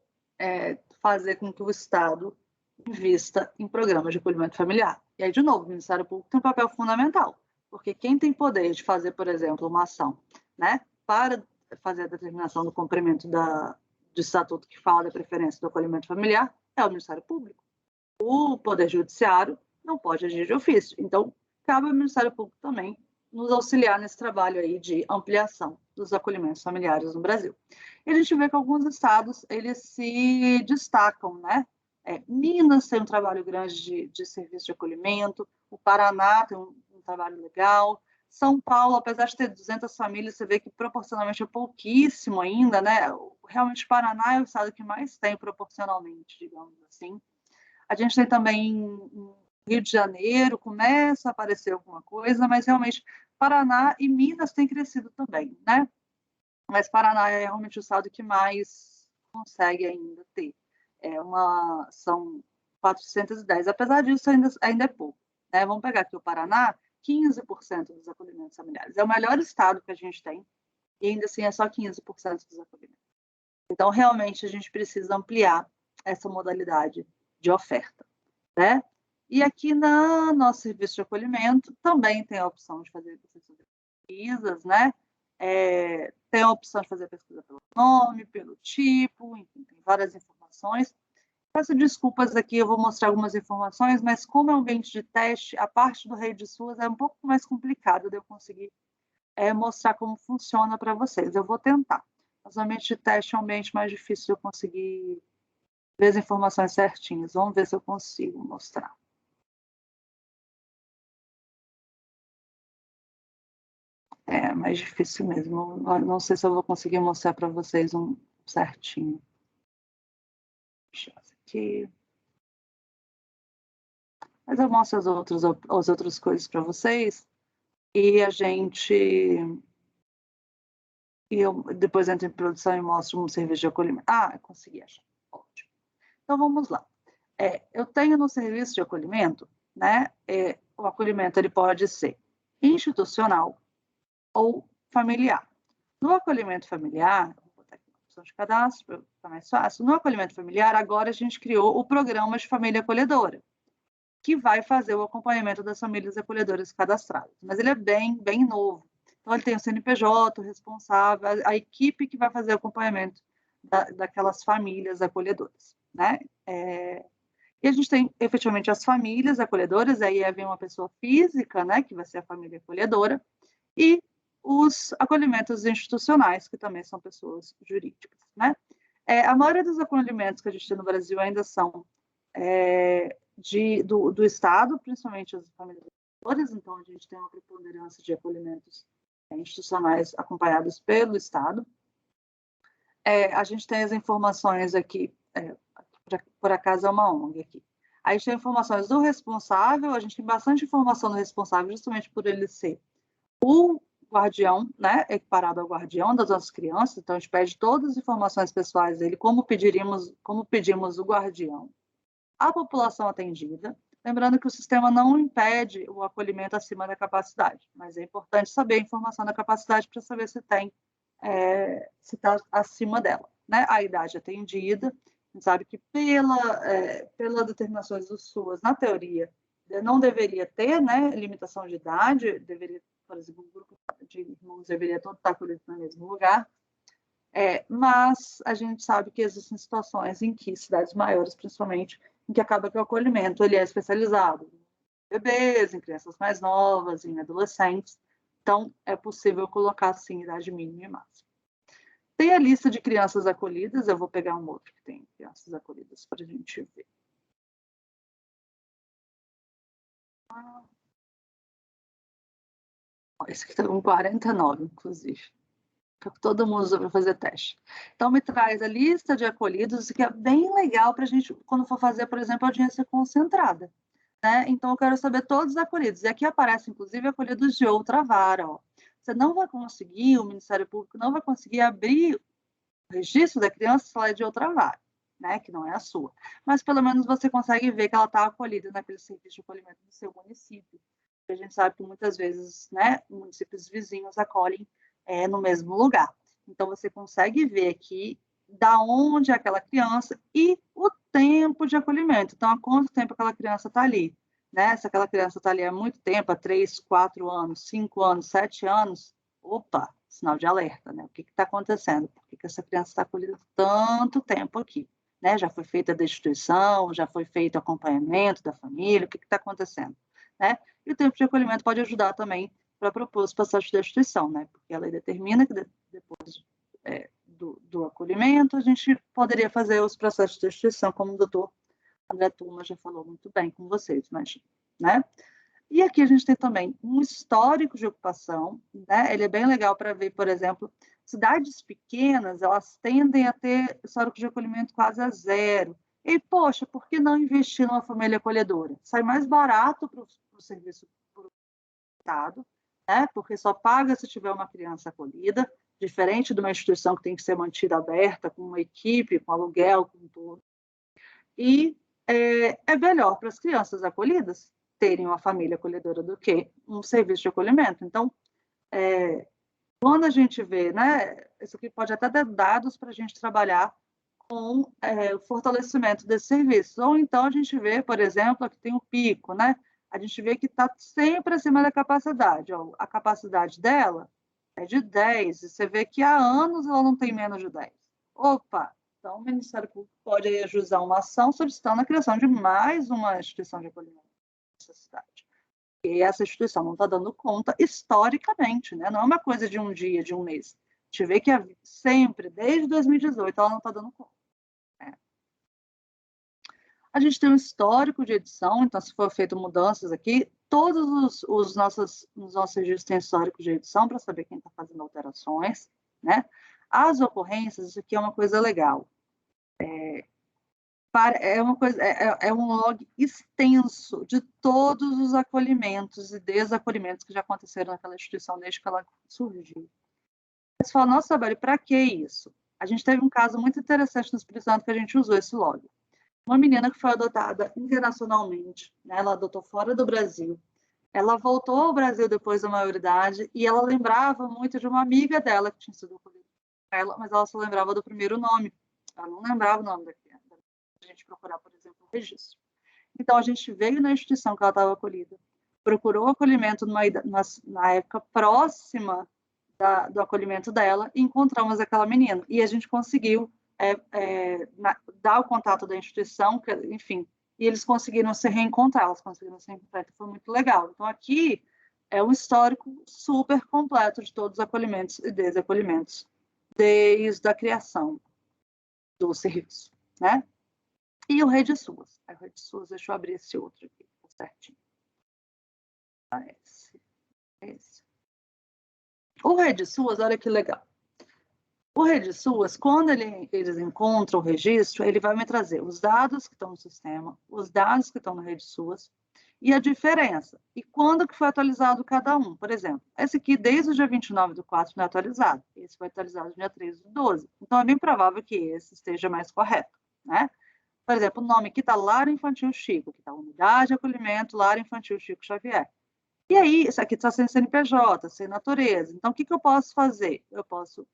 fazer com que o Estado invista em programas de acolhimento familiar? E aí, de novo, o Ministério Público tem um papel fundamental, porque quem tem poder de fazer, por exemplo, uma ação, né, para fazer a determinação do cumprimento do estatuto que fala da preferência do acolhimento familiar é o Ministério Público. O Poder Judiciário não pode agir de ofício. Então, cabe ao Ministério Público também nos auxiliar nesse trabalho aí de ampliação dos acolhimentos familiares no Brasil. E a gente vê que alguns estados, eles se destacam, né? Minas tem um trabalho grande de serviço de acolhimento, o Paraná tem um trabalho legal, São Paulo, apesar de ter 200 famílias, você vê que proporcionalmente é pouquíssimo ainda, né? Realmente o Paraná é o estado que mais tem proporcionalmente, digamos assim. A gente tem também em Rio de Janeiro, começa a aparecer alguma coisa, mas realmente Paraná e Minas têm crescido também, né? Mas Paraná é realmente o estado que mais consegue ainda ter. São 410, apesar disso ainda é pouco. Né? Vamos pegar aqui o Paraná, 15% dos acolhimentos familiares. É o melhor estado que a gente tem, e ainda assim é só 15% dos acolhimentos. Então, realmente, a gente precisa ampliar essa modalidade de oferta, né? E aqui no nosso serviço de acolhimento também tem a opção de fazer pesquisas, né? Tem a opção de fazer pesquisa pelo nome, pelo tipo, enfim, tem várias informações. Peço desculpas aqui, eu vou mostrar algumas informações, mas como é um ambiente de teste, a parte do Rede SUS é um pouco mais complicado de eu conseguir mostrar como funciona para vocês. Eu vou tentar. Mas o ambiente de teste é um ambiente mais difícil de eu conseguir ver as informações certinhas. Vamos ver se eu consigo mostrar. É mais difícil mesmo. Não sei se eu vou conseguir mostrar para vocês um certinho. Deixa eu ver aqui. Mas eu mostro as outras coisas para vocês. E a gente... E eu depois entro em produção e mostro um serviço de acolhimento. Ah, consegui achar. Ótimo. Então, vamos lá. Eu tenho no serviço de acolhimento, né? O acolhimento ele pode ser institucional ou familiar. No acolhimento familiar, vou botar aqui uma opção de cadastro para ficar mais fácil. No acolhimento familiar, agora a gente criou o programa de família acolhedora, que vai fazer o acompanhamento das famílias acolhedoras cadastradas. Mas ele é bem, bem novo. Então, ele tem o CNPJ, o responsável, a equipe que vai fazer o acompanhamento daquelas famílias acolhedoras, né? E a gente tem, efetivamente, as famílias acolhedoras, aí vem uma pessoa física, né, que vai ser a família acolhedora, e os acolhimentos institucionais, que também são pessoas jurídicas, né? A maioria dos acolhimentos que a gente tem no Brasil ainda são do Estado, principalmente as famílias acolhedoras, então a gente tem uma preponderância de acolhimentos institucionais acompanhados pelo Estado. A gente tem as informações aqui, por acaso é uma ONG aqui. A gente tem informações do responsável, a gente tem bastante informação do responsável, justamente por ele ser o guardião, né, equiparado ao guardião das nossas crianças, então a gente pede todas as informações pessoais dele, como pedimos o guardião. A população atendida, lembrando que o sistema não impede o acolhimento acima da capacidade, mas é importante saber a informação da capacidade para saber se se está acima dela, né? A idade atendida, a gente sabe que pela determinações do SUAS, na teoria, não deveria ter, né, limitação de idade, deveria, por exemplo, um grupo de irmãos deveria todo estar acolhido no mesmo lugar, mas a gente sabe que existem situações em que cidades maiores, principalmente, em que acaba que o acolhimento ele é especializado em bebês, em crianças mais novas, em adolescentes, então é possível colocar, sim, idade mínima e máxima. Tem a lista de crianças acolhidas, eu vou pegar um outro que tem crianças acolhidas para a gente ver. Esse aqui está com 49, inclusive. Todo mundo usa para fazer teste. Então, me traz a lista de acolhidos, que é bem legal para a gente, quando for fazer, por exemplo, audiência concentrada. Né? Então, eu quero saber todos os acolhidos. E aqui aparece, inclusive, acolhidos de outra vara. Ó. Você não vai conseguir, o Ministério Público não vai conseguir abrir o registro da criança se ela é de outra vara, né? Que não é a sua. Mas, pelo menos, você consegue ver que ela está acolhida naquele serviço de acolhimento do seu município. A gente sabe que, muitas vezes, né, municípios vizinhos acolhem no mesmo lugar. Então, você consegue ver aqui da onde é aquela criança e o tempo de acolhimento. Então, há quanto tempo aquela criança está ali? Né? Se aquela criança está ali há muito tempo, há 3, 4 anos, 5 anos, 7 anos, opa, sinal de alerta, né? O que está acontecendo? Por que essa criança está acolhida tanto tempo aqui? Né? Já foi feita a destituição, já foi feito o acompanhamento da família, o que está acontecendo? Né? E o tempo de acolhimento pode ajudar também para propor os processos de destituição, né? Porque a lei determina que depois do acolhimento a gente poderia fazer os processos de destituição, como o doutor André Turma já falou muito bem com vocês, mas, né? E aqui a gente tem também um histórico de ocupação, né? Ele é bem legal para ver, por exemplo, cidades pequenas, elas tendem a ter histórico de acolhimento quase a zero. E, poxa, por que não investir numa família acolhedora? Sai mais barato para o serviço pro Estado, né? Porque só paga se tiver uma criança acolhida, diferente de uma instituição que tem que ser mantida aberta, com uma equipe, com aluguel, com tudo. E é melhor para as crianças acolhidas terem uma família acolhedora do que um serviço de acolhimento. Então, quando a gente vê, né, isso aqui pode até dar dados para a gente trabalhar com o fortalecimento desses serviços. Ou então a gente vê, por exemplo, aqui tem o pico, né? A gente vê que está sempre acima da capacidade. Ó, a capacidade dela é de 10, e você vê que há anos ela não tem menos de 10. Opa! Então, o Ministério Público pode ajuizar uma ação solicitando a criação de mais uma instituição de acolhimento nessa cidade. E essa instituição não está dando conta historicamente, né? Não é uma coisa de um dia, de um mês. A gente vê que sempre, desde 2018, ela não está dando conta. A gente tem um histórico de edição, então, se for feito mudanças aqui, todos os nossos registros têm histórico de edição para saber quem está fazendo alterações, né? As ocorrências, isso aqui é uma coisa legal. É um log extenso de todos os acolhimentos e desacolhimentos que já aconteceram naquela instituição desde que ela surgiu. Você fala, nossa, Beli, para que isso? A gente teve um caso muito interessante no Espírito Santo que a gente usou esse log. Uma menina que foi adotada internacionalmente, né? Ela adotou fora do Brasil. Ela voltou ao Brasil depois da maioridade e ela lembrava muito de uma amiga dela que tinha sido acolhida por ela, mas ela só lembrava do primeiro nome. Ela não lembrava o nome da criança. A gente procurar, por exemplo, o registro. Então, a gente veio na instituição que ela estava acolhida, procurou o acolhimento na época próxima do acolhimento dela e encontramos aquela menina. E a gente conseguiu dar o contato da instituição, enfim, e eles conseguiram se reencontrar, elas conseguiram se reencontrar, foi muito legal. Então, aqui é um histórico super completo de todos os acolhimentos e desacolhimentos, desde a criação do serviço, né? E o Rede SUAS. A Rede SUAS, deixa eu abrir esse outro aqui, certinho. Esse. O Rede SUAS, olha que legal. O Rede SUAS, quando eles encontram o registro, ele vai me trazer os dados que estão no sistema, os dados que estão no Rede SUAS e a diferença. E quando que foi atualizado cada um. Por exemplo, esse aqui, desde o dia 29/4, não é atualizado. Esse foi atualizado no dia 13/12. Então, é bem provável que esse esteja mais correto, né? Por exemplo, o nome aqui está Lar Infantil Chico, aqui está Unidade de Acolhimento Lar Infantil Chico Xavier. E aí, isso aqui está sem CNPJ, sem natureza. Então, o que eu posso fazer? Eu posso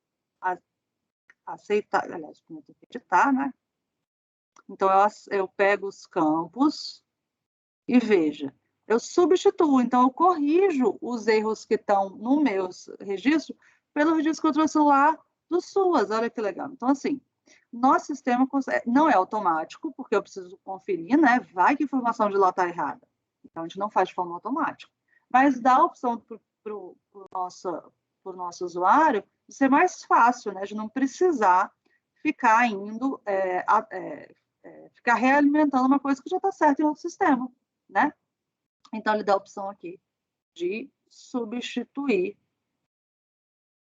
aceitar, aliás, eu tenho que editar, né? Então, eu pego os campos e veja, eu substituo, então eu corrijo os erros que estão no meu registro pelo registro que eu trouxe lá do SUAS, olha que legal. Então, assim, nosso sistema não é automático, porque eu preciso conferir, né? Vai que a informação de lá está errada. Então, a gente não faz de forma automática. Mas dá a opção para o nosso usuário de ser mais fácil, né? De não precisar ficar indo, ficar realimentando uma coisa que já está certa em outro sistema, né? Então, ele dá a opção aqui de substituir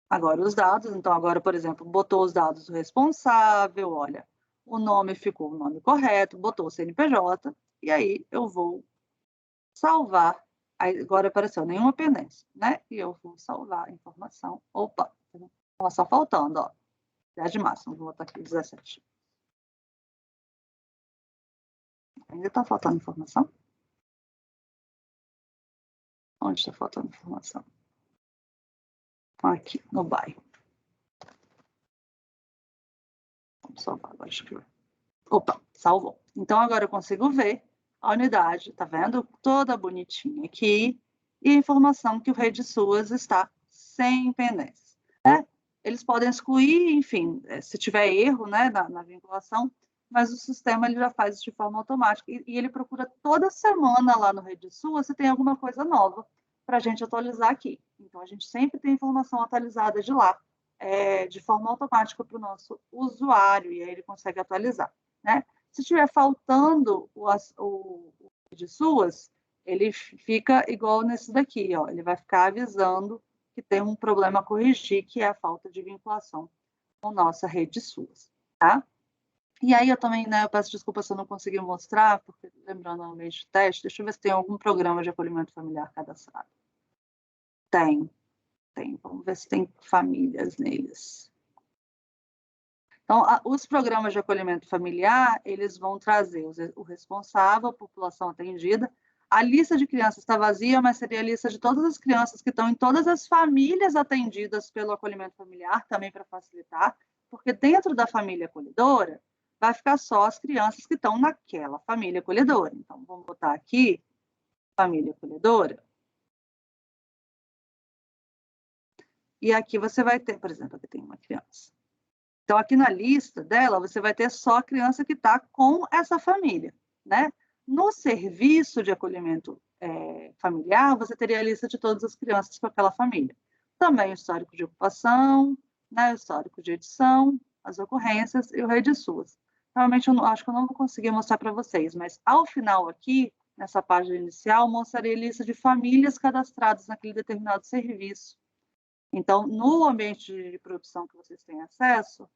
agora os dados. Então, agora, por exemplo, botou os dados do responsável, olha, o nome ficou o nome correto, botou o CNPJ, e aí eu vou salvar. Aí, agora apareceu nenhuma pendência, né? E eu vou salvar a informação. Opa, estava só faltando, ó. 10 de março, vou botar aqui 17. Ainda está faltando informação? Onde está faltando informação? Aqui, no bairro. Vamos salvar agora, acho que... Opa, salvou. Então, agora eu consigo ver a unidade, tá vendo? Toda bonitinha aqui. E a informação que o Rede SUAS está sem pendência, né? Eles podem excluir, enfim, se tiver erro, né, na vinculação, mas o sistema ele já faz isso de forma automática. E ele procura toda semana lá no Rede SUAS se tem alguma coisa nova para a gente atualizar aqui. Então, a gente sempre tem informação atualizada de lá, de forma automática para o nosso usuário, e aí ele consegue atualizar, né? Se estiver faltando o Rede SUAS, ele fica igual nesse daqui, ó. Ele vai ficar avisando que tem um problema a corrigir, que é a falta de vinculação com nossa Rede SUAS, tá? E aí eu também, né, eu peço desculpa se eu não consegui mostrar, porque lembrando no mês de teste, deixa eu ver se tem algum programa de acolhimento familiar cadastrado. Tem. Vamos ver se tem famílias neles. Então, os programas de acolhimento familiar, eles vão trazer o responsável, a população atendida. A lista de crianças está vazia, mas seria a lista de todas as crianças que estão em todas as famílias atendidas pelo acolhimento familiar, também para facilitar, porque dentro da família acolhedora, vai ficar só as crianças que estão naquela família acolhedora. Então, vamos botar aqui, família acolhedora. E aqui você vai ter, por exemplo, aqui tem uma criança. Então, aqui na lista dela, você vai ter só a criança que está com essa família, né? No serviço de acolhimento familiar, você teria a lista de todas as crianças com aquela família. Também o histórico de ocupação, né? O histórico de edição, as ocorrências e o Rede SUAS. Realmente, eu acho que eu não vou conseguir mostrar para vocês, mas ao final aqui, nessa página inicial, mostraria a lista de famílias cadastradas naquele determinado serviço. Então, no ambiente de produção que vocês têm acesso,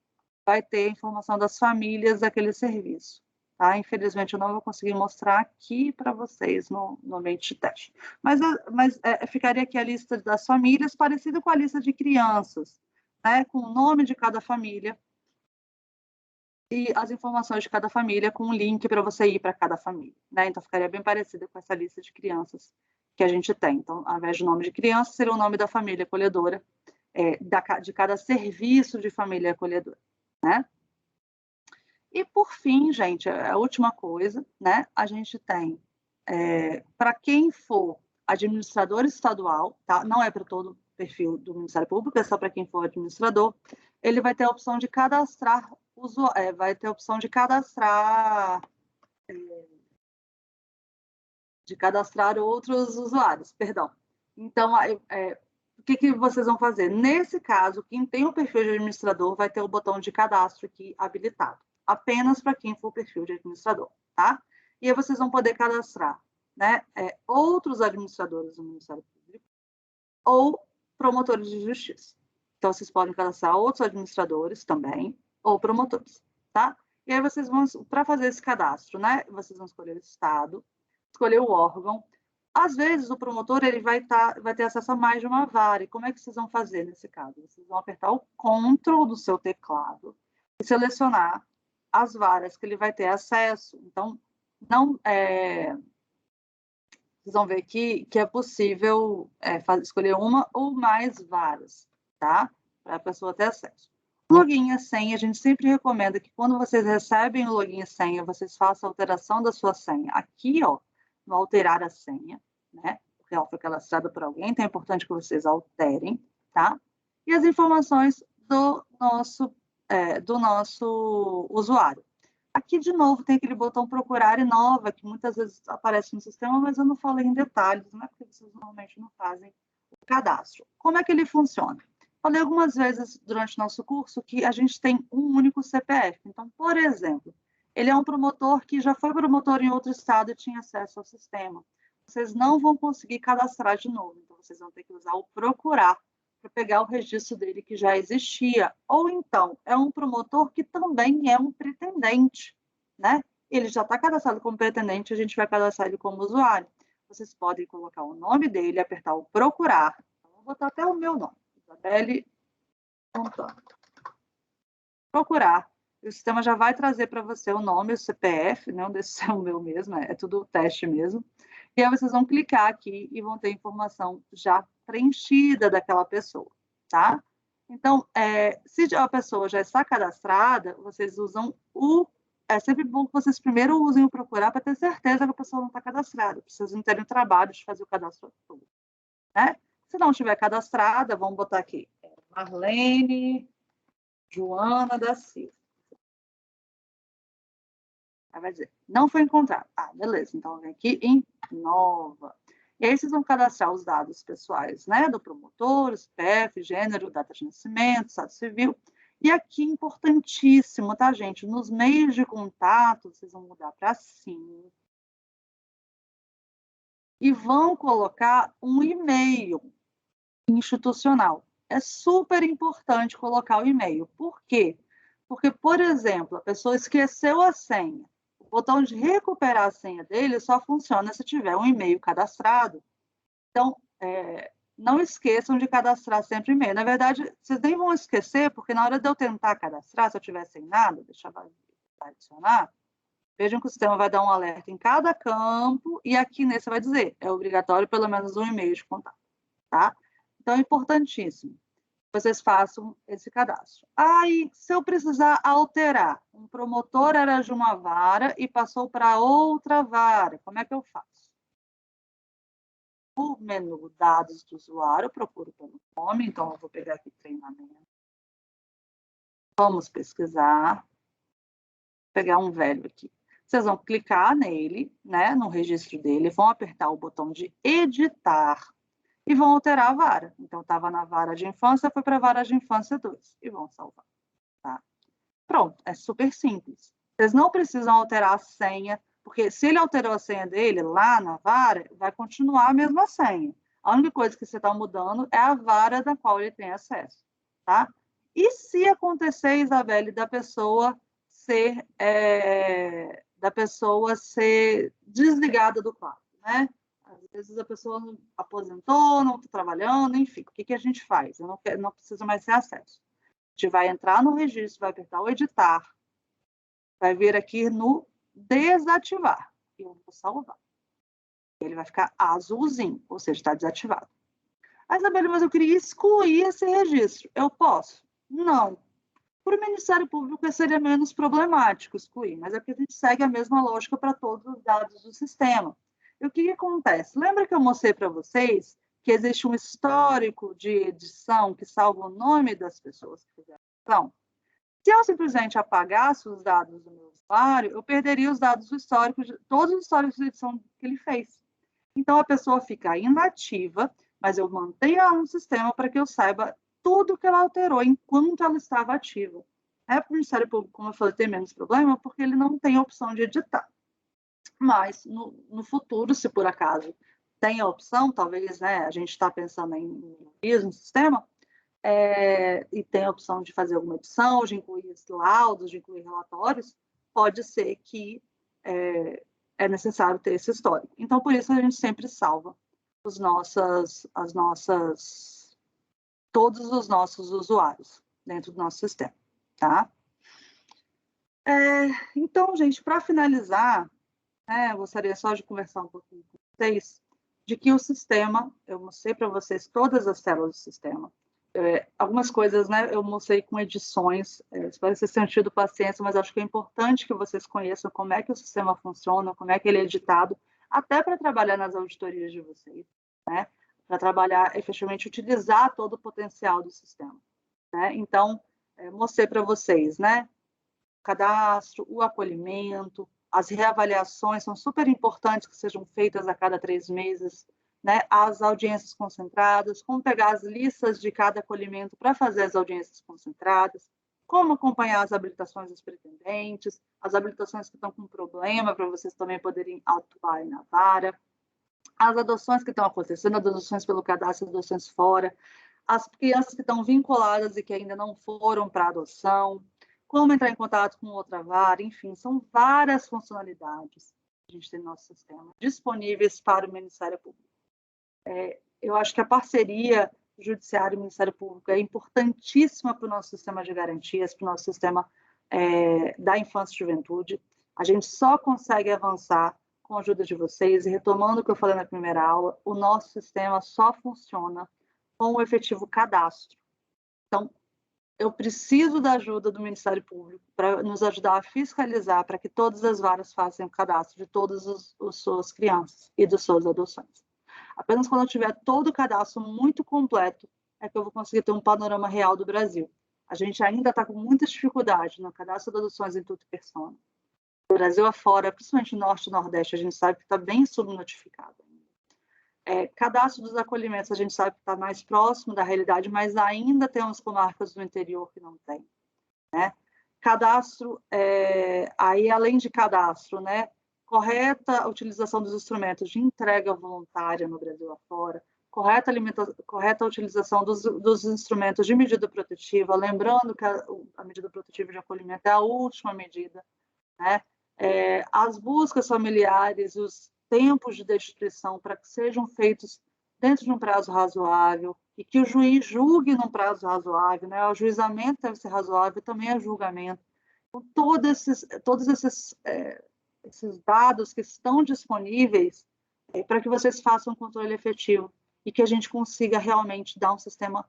vai ter informação das famílias daquele serviço. Tá? Infelizmente, eu não vou conseguir mostrar aqui para vocês no ambiente de teste. Mas ficaria aqui a lista das famílias, parecida com a lista de crianças, né? Com o nome de cada família e as informações de cada família, com um link para você ir para cada família. Né? Então, ficaria bem parecida com essa lista de crianças que a gente tem. Então, ao invés do nome de criança, seria o nome da família acolhedora, de cada serviço de família acolhedora. Né? E, por fim, gente, a última coisa, né? A gente tem, para quem for administrador estadual, tá? Não é para todo o perfil do Ministério Público, é só para quem for administrador, ele vai ter a opção de cadastrar vai ter a opção de cadastrar outros usuários, perdão. Então, o que vocês vão fazer? Nesse caso, quem tem o perfil de administrador vai ter o botão de cadastro aqui habilitado, apenas para quem for perfil de administrador, tá? E aí vocês vão poder cadastrar, né, outros administradores do Ministério Público ou promotores de justiça. Então, vocês podem cadastrar outros administradores também, ou promotores, tá? E aí vocês vão, para fazer esse cadastro, né, vocês vão escolher o estado, escolher o órgão. Às vezes, o promotor ele vai ter acesso a mais de uma vara. E como é que vocês vão fazer nesse caso? Vocês vão apertar o Ctrl do seu teclado e selecionar as varas que ele vai ter acesso. Então, vocês vão ver que é possível escolher uma ou mais varas, tá? Para a pessoa ter acesso. Login e senha, a gente sempre recomenda que quando vocês recebem o login e senha, vocês façam a alteração da sua senha. Aqui, ó, no alterar a senha, né? Porque ela foi cadastrada por alguém, então é importante que vocês alterem, tá? E as informações do nosso usuário. Aqui, de novo, tem aquele botão procurar inova, que muitas vezes aparece no sistema, mas eu não falei em detalhes, não é porque vocês normalmente não fazem o cadastro. Como é que ele funciona? Falei algumas vezes durante o nosso curso que a gente tem um único CPF. Então, por exemplo, ele é um promotor que já foi promotor em outro estado e tinha acesso ao sistema. Vocês não vão conseguir cadastrar de novo, então vocês vão ter que usar o procurar para pegar o registro dele que já existia. Ou então, é um promotor que também é um pretendente, né? Ele já está cadastrado como pretendente, a gente vai cadastrar ele como usuário. Vocês podem colocar o nome dele, apertar o procurar. Vou botar até o meu nome, Isabelle Antônio. Procurar. O sistema já vai trazer para você o nome, o CPF, não desse é o meu mesmo, é tudo teste mesmo. E aí vocês vão clicar aqui e vão ter informação já preenchida daquela pessoa, tá? Então, se a pessoa já está cadastrada, vocês usam é sempre bom que vocês primeiro usem o procurar para ter certeza que a pessoa não está cadastrada, para vocês não terem o trabalho de fazer o cadastro todo, né? Se não estiver cadastrada, vamos botar aqui, Marlene Joana da Silva. Aí vai dizer, não foi encontrado. Ah, beleza, então vem aqui em nova. E aí vocês vão cadastrar os dados pessoais, né, do promotor, CPF, gênero, data de nascimento, estado civil. E aqui, importantíssimo, tá, gente? Nos meios de contato, vocês vão mudar para sim. E vão colocar um e-mail institucional. É super importante colocar o e-mail. Por quê? Porque, por exemplo, a pessoa esqueceu a senha. O botão de recuperar a senha dele só funciona se tiver um e-mail cadastrado. Então, não esqueçam de cadastrar sempre e-mail. Na verdade, vocês nem vão esquecer, porque na hora de eu tentar cadastrar, se eu tiver sem nada, deixa eu adicionar, vejam que o sistema vai dar um alerta em cada campo, e aqui nesse vai dizer, é obrigatório pelo menos um e-mail de contato, tá? Então, é importantíssimo que vocês façam esse cadastro. Aí, se eu precisar alterar, um promotor era de uma vara e passou para outra vara, como é que eu faço? O menu dados do usuário, eu procuro pelo nome, então eu vou pegar aqui treinamento. Vamos pesquisar. Vou pegar um velho aqui. Vocês vão clicar nele, né, no registro dele, vão apertar o botão de editar e vão alterar a vara. Então, estava na vara de infância, foi para a vara de infância 2 e vão salvar. Tá? Pronto, é super simples. Vocês não precisam alterar a senha, porque se ele alterou a senha dele lá na vara, vai continuar a mesma senha. A única coisa que você está mudando é a vara da qual ele tem acesso, tá? E se acontecer, Isabelle, da pessoa ser desligada do quadro, né? Às vezes a pessoa aposentou, não está trabalhando, enfim, o que a gente faz? Eu não preciso mais ter acesso. A gente vai entrar no registro, vai apertar o editar, vai vir aqui no desativar. E eu vou salvar. Ele vai ficar azulzinho, ou seja, está desativado. Ah, Isabelle, mas eu queria excluir esse registro. Eu posso? Não. Para o Ministério Público seria menos problemático excluir, mas é que a gente segue a mesma lógica para todos os dados do sistema. E o que acontece? Lembra que eu mostrei para vocês que existe um histórico de edição que salva o nome das pessoas que fizeram a edição? Se eu simplesmente apagasse os dados do meu usuário, eu perderia os dados históricos, todos os históricos de edição que ele fez. Então, a pessoa fica inativa, mas eu mantenho ela no sistema para que eu saiba tudo que ela alterou enquanto ela estava ativa. Para o Ministério Público, como eu falei, tem menos problema, porque ele não tem a opção de editar. Mas, no futuro, se por acaso tem a opção, talvez, né, a gente está pensando em no sistema, e tem a opção de fazer alguma edição, de incluir laudos, de incluir relatórios, pode ser que é necessário ter esse histórico. Então, por isso, a gente sempre salva todos os nossos usuários dentro do nosso sistema, tá? Então, gente, para finalizar, eu gostaria só de conversar um pouquinho com vocês de que o sistema, eu mostrei para vocês todas as células do sistema. Algumas coisas, né, eu mostrei com edições, espero que vocês tenham tido paciência, mas acho que é importante que vocês conheçam como é que o sistema funciona, como é que ele é editado, até para trabalhar nas auditorias de vocês, né, para trabalhar, efetivamente, utilizar todo o potencial do sistema, né? Então, mostrei para vocês, né, o cadastro, o acolhimento, as reavaliações são super importantes que sejam feitas a cada 3 meses, né, as audiências concentradas, como pegar as listas de cada acolhimento para fazer as audiências concentradas, como acompanhar as habilitações dos pretendentes, as habilitações que estão com problema, para vocês também poderem atuar aí na vara, as adoções que estão acontecendo, adoções pelo cadastro, adoções fora, as crianças que estão vinculadas e que ainda não foram para adoção, como entrar em contato com outra vara, enfim, são várias funcionalidades que a gente tem no nosso sistema disponíveis para o Ministério Público. Eu acho que a parceria Judiciário e Ministério Público é importantíssima para o nosso sistema de garantias, para o nosso sistema da infância e juventude. A gente só consegue avançar com a ajuda de vocês, e retomando o que eu falei na primeira aula, o nosso sistema só funciona com o efetivo cadastro. Então, eu preciso da ajuda do Ministério Público para nos ajudar a fiscalizar para que todas as varas façam o cadastro de todas as suas crianças e das suas adoções. Apenas quando eu tiver todo o cadastro muito completo é que eu vou conseguir ter um panorama real do Brasil. A gente ainda está com muita dificuldade no cadastro de adoções em tudo e persona. O Brasil afora, principalmente no Norte e Nordeste, a gente sabe que está bem subnotificado. Cadastro dos acolhimentos, a gente sabe que está mais próximo da realidade, mas ainda temos comarcas do interior que não tem, né? Cadastro, aí além de cadastro, né? Correta utilização dos instrumentos de entrega voluntária no Brasil afora, correta utilização dos instrumentos de medida protetiva, lembrando que a medida protetiva de acolhimento é a última medida, né? As buscas familiares, os tempos de destituição para que sejam feitos dentro de um prazo razoável e que o juiz julgue num prazo razoável, né? O ajuizamento deve ser razoável, também é julgamento. Então, todos esses dados que estão disponíveis para que vocês façam um controle efetivo e que a gente consiga realmente dar um sistema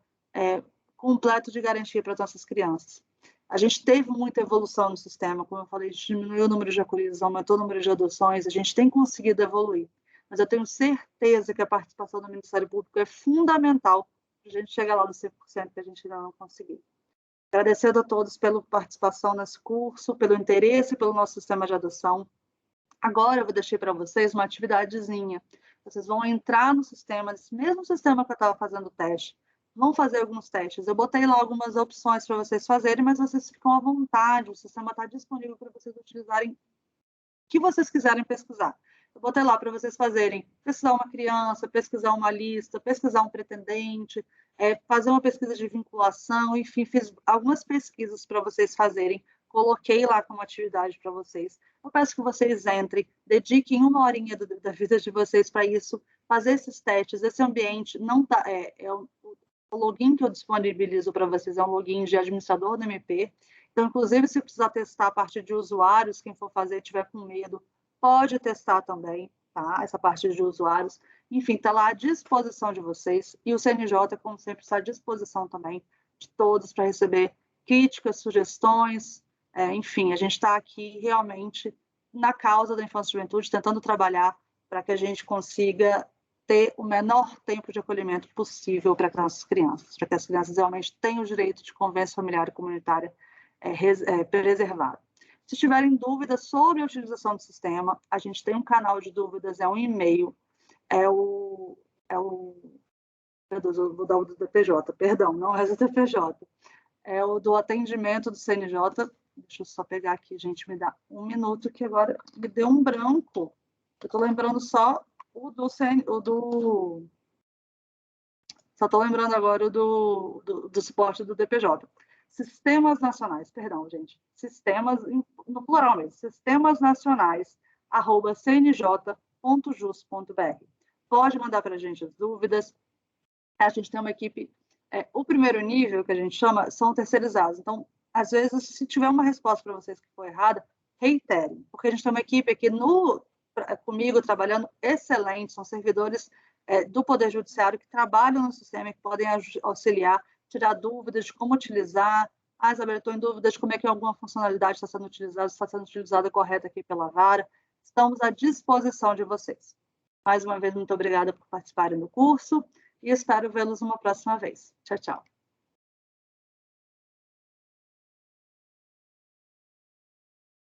completo de garantia para as nossas crianças. A gente teve muita evolução no sistema, como eu falei, a gente diminuiu o número de acolhidos, aumentou o número de adoções, a gente tem conseguido evoluir. Mas eu tenho certeza que a participação do Ministério Público é fundamental para a gente chegar lá nos 5% que a gente ainda não conseguiu. Agradecendo a todos pela participação nesse curso, pelo interesse pelo nosso sistema de adoção. Agora eu vou deixar para vocês uma atividadezinha. Vocês vão entrar no sistema, nesse mesmo sistema que eu estava fazendo o teste, vão fazer alguns testes. Eu botei lá algumas opções para vocês fazerem, mas vocês ficam à vontade, o sistema está disponível para vocês utilizarem o que vocês quiserem pesquisar. Eu botei lá para vocês fazerem, pesquisar uma criança, pesquisar uma lista, pesquisar um pretendente, fazer uma pesquisa de vinculação, enfim, fiz algumas pesquisas para vocês fazerem, coloquei lá como atividade para vocês. Eu peço que vocês entrem, dediquem uma horinha da vida de vocês para isso, fazer esses testes. Esse ambiente não tá, o login que eu disponibilizo para vocês é um login de administrador do MP. Então, inclusive, se precisar testar a partir de usuários, quem for fazer tiver com medo, pode testar também, tá? Essa parte de usuários. Enfim, está lá à disposição de vocês. E o CNJ, como sempre, está à disposição também de todos para receber críticas, sugestões. Enfim, a gente está aqui realmente na causa da infância e juventude, tentando trabalhar para que a gente consiga ter o menor tempo de acolhimento possível para as nossas crianças, para que as crianças realmente tenham o direito de convivência familiar e comunitária preservado. Se tiverem dúvidas sobre a utilização do sistema, a gente tem um canal de dúvidas, é um e-mail, meu Deus, eu vou dar o do DPJ, perdão, não é o do DPJ, é o do atendimento do CNJ. Deixa eu só pegar aqui, gente, me dá um minuto, que agora me deu um branco. Eu estou lembrando só o do só estou lembrando agora o do suporte do DPJ. Sistemas nacionais, perdão, gente. Sistemas, no plural mesmo, sistemas nacionais, @cnj.jus.br. Pode mandar para a gente as dúvidas. A gente tem uma equipe, o primeiro nível, que a gente chama, são terceirizados. Então, às vezes, se tiver uma resposta para vocês que foi errada, reiterem, porque a gente tem uma equipe aqui comigo trabalhando excelente, são servidores do Poder Judiciário que trabalham no sistema e que podem auxiliar, tirar dúvidas de como utilizar. Isabel, estou em dúvida de como é que alguma funcionalidade está sendo utilizada correta aqui pela vara. Estamos à disposição de vocês. Mais uma vez, muito obrigada por participarem do curso e espero vê-los uma próxima vez. Tchau, tchau.